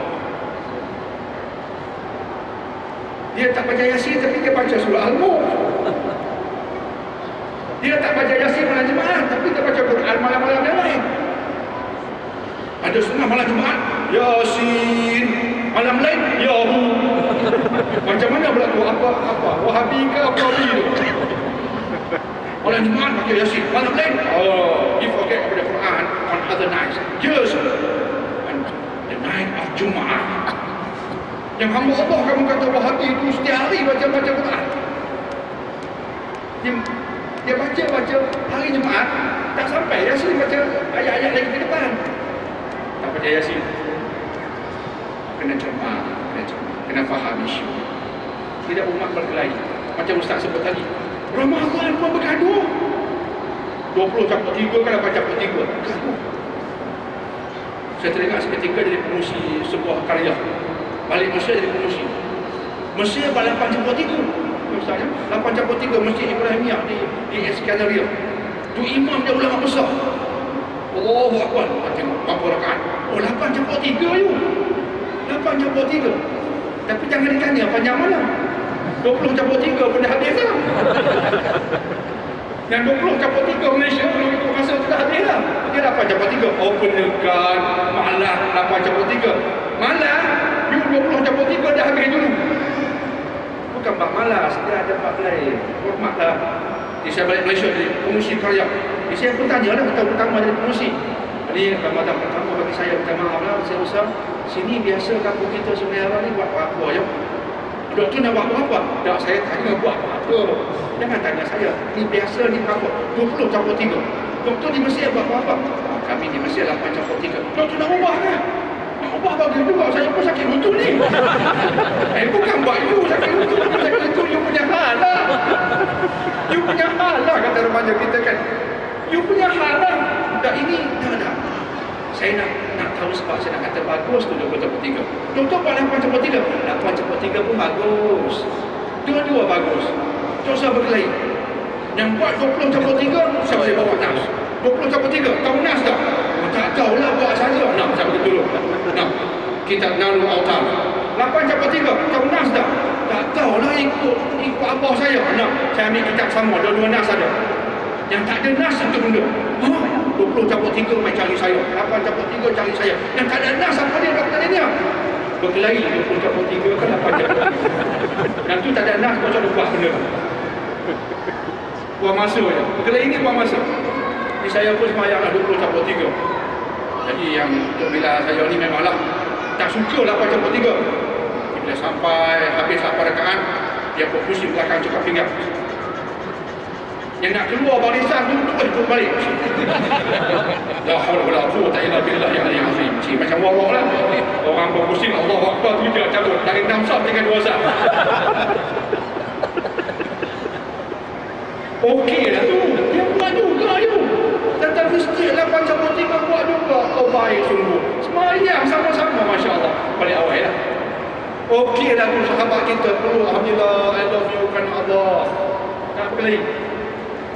Dia tak baca Yasin tapi dia baca surah Al-Mulk. Dia tak baca Yasin malam Jumaat tapi dia baca Quran malam-malam yang lain. Ada setengah malam Jumaat Yasin, malam lain Yahu. Macam mana pula tu? Apa Wahabi ke apa Wahabi tu? Malam Jumaat baca Yasin, malam lain you forget about the Quran on other nights. Yes, and the night of Jumaat. Yang hamba Allah kamu kata Wahabi itu setiap hari baca Quran. Dia baca hari Jumaat, tak sampai Yasin, baca ayat-ayat lagi ke depan. Tak baca Yasin. Kena cermat, kena faham isu. Tidak umat berkelahi. Macam Ustaz sebut tadi, Ramadan pun bergaduh. 20 campur 3 kan dapat campur 3. Saya teringat seketika jadi pengurusi sebuah karya. Balik Mesir jadi pengurusi. Mesir 8.3. Misalnya 8.3 Masjid Ibrahimiyah di Iskandariya. Tu imam dia ulama besar. Allahu Akbar. Tengok berapa rakaat. Oh 8.3 you. 8.3. Tapi jangan ditanya panjang mana. 20.3 pun dah habis dah. Yang 20.3 Malaysia belum ikut masa tu dah habis dah. Dia 8.3. Oh penekan. Malah 8.3. Malah you 20.3 dah habis dulu. Bukan bak malas, dia ada bak lain. Hormatlah. Jadi saya balik Malaysia jadi pengurusi karya. Jadi saya pun tanya lah tahun pertama jadi pengurusi. Jadi Ramadan pertama bagi saya minta maaf lah. Saya usah sini biasa kampung kita Sungai Arang ni buat apa je. Doktor nak buat apa? Tak, saya tanya buat apa. Jangan tanya saya. Ni biasa ni berapa? 20.3. Doktor di Mesir buat apa? Kami di Mesir 8.3. Doktor nak ubah kan? Nak ubah bagi juga. Saya pun sakit lutut ni. Bukan buat you sakit lutut. Sakit lutut you punya hal lah. You punya hal lah kata remaja kita kan. You punya hal lah. Tak ini, tak. Saya nak tahu sebab saya nak kata bagus tu 20.3. Doktor buat 8.3. 8.3 pun bagus. Dua-dua bagus. Tak usah berkelahi. Yang buat 20.3 saya boleh bawa nas. 20.3 tahu nas tak? Tak tahulah buat saja. Nak saya boleh tolong. Nak. Kitab Nalu Autar. 8.3 tahu nas tak? Tak tahulah ikut abah saya. Nak. Saya ambil kitab sama. Dua-dua nas ada. Yang tak ada nas satu benda. 20.3 mai cari saya. 8.3 cari saya. Yang tak ada nas apa dia doktor dia? Berkelahi 20.3 kan 8.3. Yang tu tak ada nas kau cakap buat benda. Buang masa je. Berkelahi ni buang masa. Jadi saya pun semayanglah 20.3. Jadi yang untuk bila saya ni memanglah tak suka 8.3. Bila sampai habis 8 rakaat, dia pun pusing belakang cakap pinggang. Yang nak keluar barisan tu terus balik. La haula wala quwwata illa billahi al-aliyyil azim. Cik macam warok lah. Orang berpusing Allahu Akbar tu dia cabut dari 6 saf dengan 2 saf. Okey lah tu. Dia buat juga you. Datang masjid 8.3 buat juga. Oh baik sungguh. Semayang sama-sama masya-Allah. Balik awal lah. Okey lah tu sahabat kita perlu alhamdulillah I love you kan Allah. Tak berkelahi.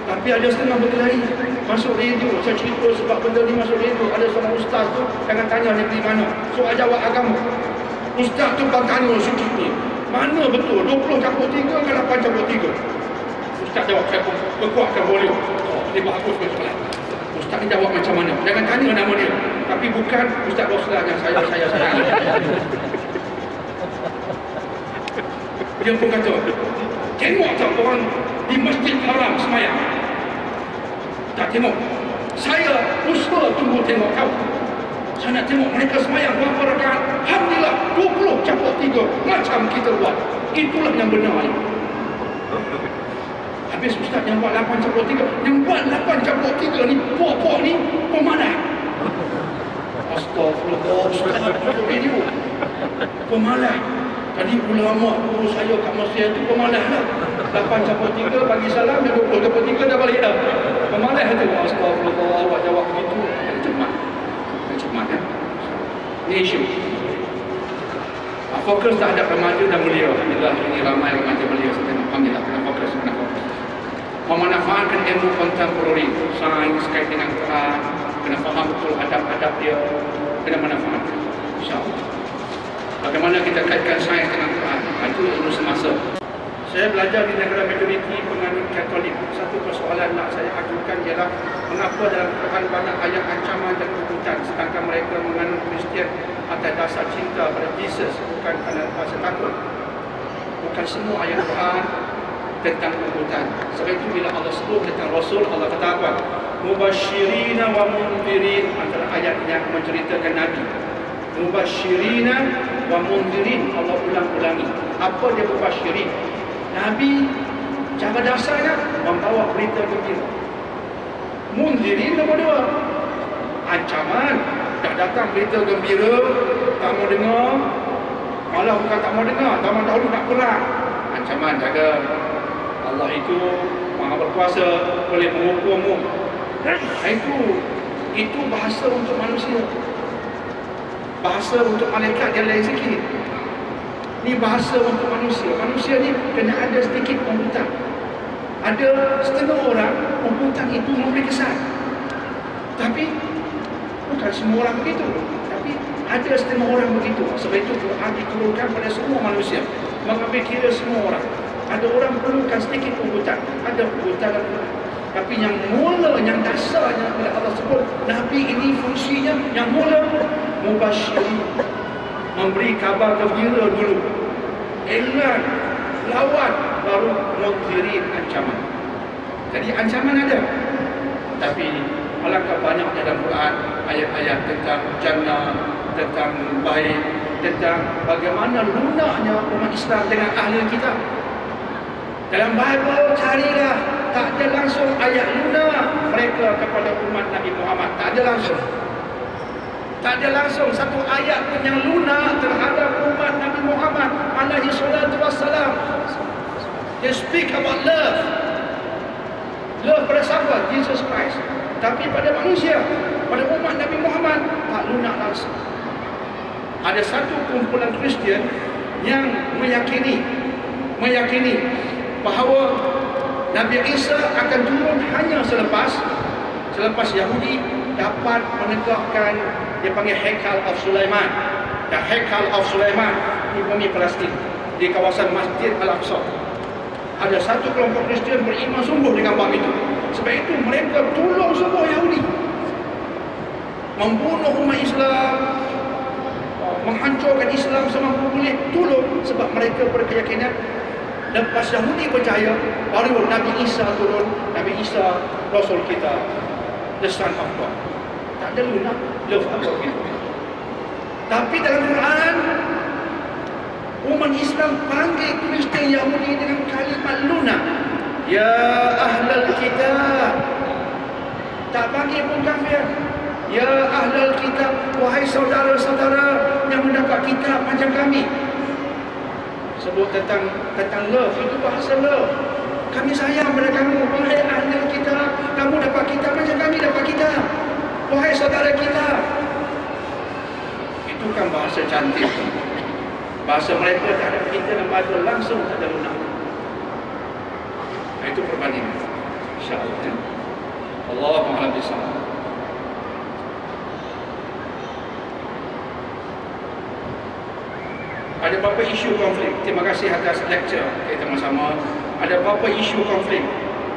Tapi ada setengah berkelahi. Masuk radio. Saya cerita sebab benda ni masuk radio. Ada seorang ustaz tu, jangan tanya negeri mana. Soal jawab agama. Ustaz tu bertanya sikit ni. Mana betul? 20.3 ke 8.3? Ustaz jawab, saya pun berkuatkan volume. Oh, ini bagus ke soalan. Ustaz ni jawab macam mana? Jangan tanya nama dia. Tapi bukan Ustaz Roslan yang saya. Dia pun kata, tengok tak orang di Masjid Haram semayang? Tak tengok. Saya usaha tunggu tengok kau. Saya nak tengok mereka semayang berapa rakaat. Alhamdulillah 20.3 macam kita buat. Itulah yang benar. Habis ustaz yang buat 8.3. Yang buat 8.3 ni puak-puak ni pemalas. Astagfirullah, ustaz itu video. Pemalas. Tadi ulama guru saya kat Mesir tu pemalas lah. 8.3 bagi salam dan 20.3 dah balik dah. Pemalas tu. Astagfirullah, awak jawab begitu. Cemat kan? Ini isu. Fokus terhadap remaja dan belia. Alhamdulillah ini ramai remaja belia. Alhamdulillah kena fokus. Memanfaatkan ilmu kontemporari, sains kait dengan Quran, kena faham betul adab-adab dia, kena manfaatkan. InsyaAllah. Bagaimana kita kaitkan sains dengan Quran? Itu ilmu semasa. Saya belajar di negara majoriti penganut Katolik. Satu persoalan nak saya ajukan ialah mengapa dalam Quran banyak ayat ancaman dan kutukan sedangkan mereka menganut Kristian atas dasar cinta pada Jesus bukan kerana rasa takut. Bukan semua ayat Quran tentang kutukan. Sebab itu bila Allah sebut tentang Rasul, Allah kata apa? Mubasyirina wa mundirin, antara ayat yang menceritakan Nabi. Mubasyirina wa mundirin, Allah ulang-ulangi. Apa dia mubasyirin? Nabi cara dasarnya membawa berita gembira. Mundirin nombor 2. Ancaman. Dah datang berita gembira, tak mau dengar. Malah bukan tak mau dengar, tak mau tahu nak perang. Ancaman jaga. Allah itu Maha berkuasa, boleh menghukummu. Itu bahasa untuk manusia. Bahasa untuk malaikat dia lain sikit. Ni bahasa untuk manusia. Manusia ni kena ada sedikit pembutan. Ada setengah orang pembutan itu memberi kesan. Tapi bukan semua orang begitu. Tapi ada setengah orang begitu. Sebab itu Quran diturunkan pada semua manusia, mengambil kira semua orang. Ada orang perlukan sedikit pembutan, ada pembutan. Tapi yang mula, yang dasarnya bila Allah sebut Nabi ini fungsinya yang mula mubasyir, memberi kabar gembira dulu, iklan, lawan, baru munzirin, ancaman. Jadi ancaman ada, tapi alangkah banyaknya dalam Quran ayat-ayat tentang jannah, tentang baik, tentang bagaimana lunaknya umat Islam dengan ahli kitab. Dalam Bible carilah, tak ada langsung ayat lunak mereka kepada umat Nabi Muhammad. Tak ada langsung. Tak ada langsung satu ayat pun yang lunak terhadap umat Nabi Muhammad alaihi salatu wassalam. They speak about love. Love pada siapa? Jesus Christ. Tapi pada manusia, pada umat Nabi Muhammad, tak lunak langsung. Ada satu kumpulan Kristian yang meyakini bahawa Nabi Isa akan turun hanya selepas Yahudi dapat menegakkan, dia panggil Hekal of Sulaiman. Dan Hekal of Sulaiman di bumi Palestin, di kawasan Masjid Al-Aqsa. Ada satu kelompok Kristian beriman sungguh dengan bab itu. Sebab itu mereka tolong semua Yahudi, membunuh umat Islam, menghancurkan Islam semampu boleh, tolong. Sebab mereka berkeyakinan lepas Yahudi percaya, baru Nabi Isa turun. Nabi Isa Rasul kita, the Son of God. Tak ada lunak love apa gitu. Tapi dalam Quran, umat Islam panggil Kristian Yahudi dengan kalimat lunak. Ya ahlal kitab. Tak panggil pun kafir. Ya ahlal kitab, wahai saudara-saudara yang mendapat kitab macam kami. Sebut tentang love, itu bahasa love. Kami sayang pada kamu, wahai ahli kitab. Kamu dapat kitab macam kami dapat kitab, wahai saudara kita. Itu kan bahasa cantik. Bahasa mereka terhadap kita dan bahasa langsung tak ada lunak. Itu perbandingan, insyaAllah ya. Allahu a'lam bishawab. Ada berapa isu konflik? Terima kasih atas lecture kita sama-sama. Ada berapa isu konflik?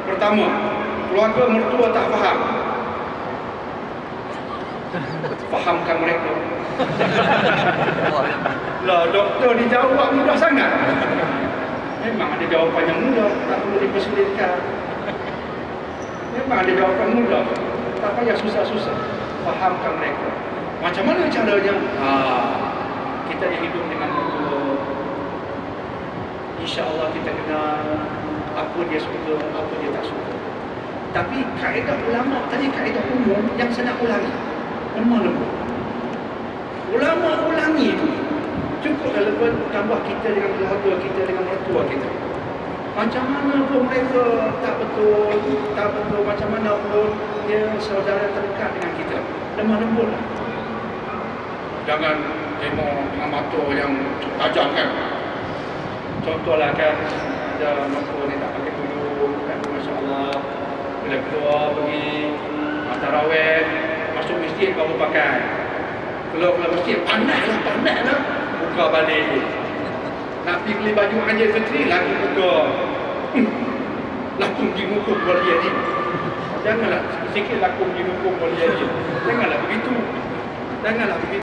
Pertama, keluarga mertua tak faham. Fahamkan mereka. Lah, doktor dijawab mudah sangat. Memang ada jawapan yang mudah, tak perlu dipersulitkan. Memang ada jawapan mudah, tak payah susah-susah. Fahamkan mereka. Macam mana caranya? Kita hidup dengan berdua. InsyaAllah kita kenal apa dia suka, apa dia tak suka. Tapi kaedah ulama tadi, kaedah umum yang saya nak ulangi, lemah lembut. Ulama ulangi itu cukup relevan tambah kita dengan keluarga kita, dengan mertua kita. Macam mana pun mereka tak betul, macam mana pun dia saudara terdekat dengan kita, lemah lembut lah. Jangan tengok dengan mata yang tajam kan. Contohlah kan, ada mata ni tak pakai tudung kan, Masya Allah. Bila keluar pergi tarawih, masuk masjid baru pakai. Keluar masjid, panas lah, buka balik. Nak pergi beli baju Aidil Fitri, lagi buka. Lakum dinukum waliyadin. Janganlah sikit lakum dinukum waliyadin. Janganlah begitu.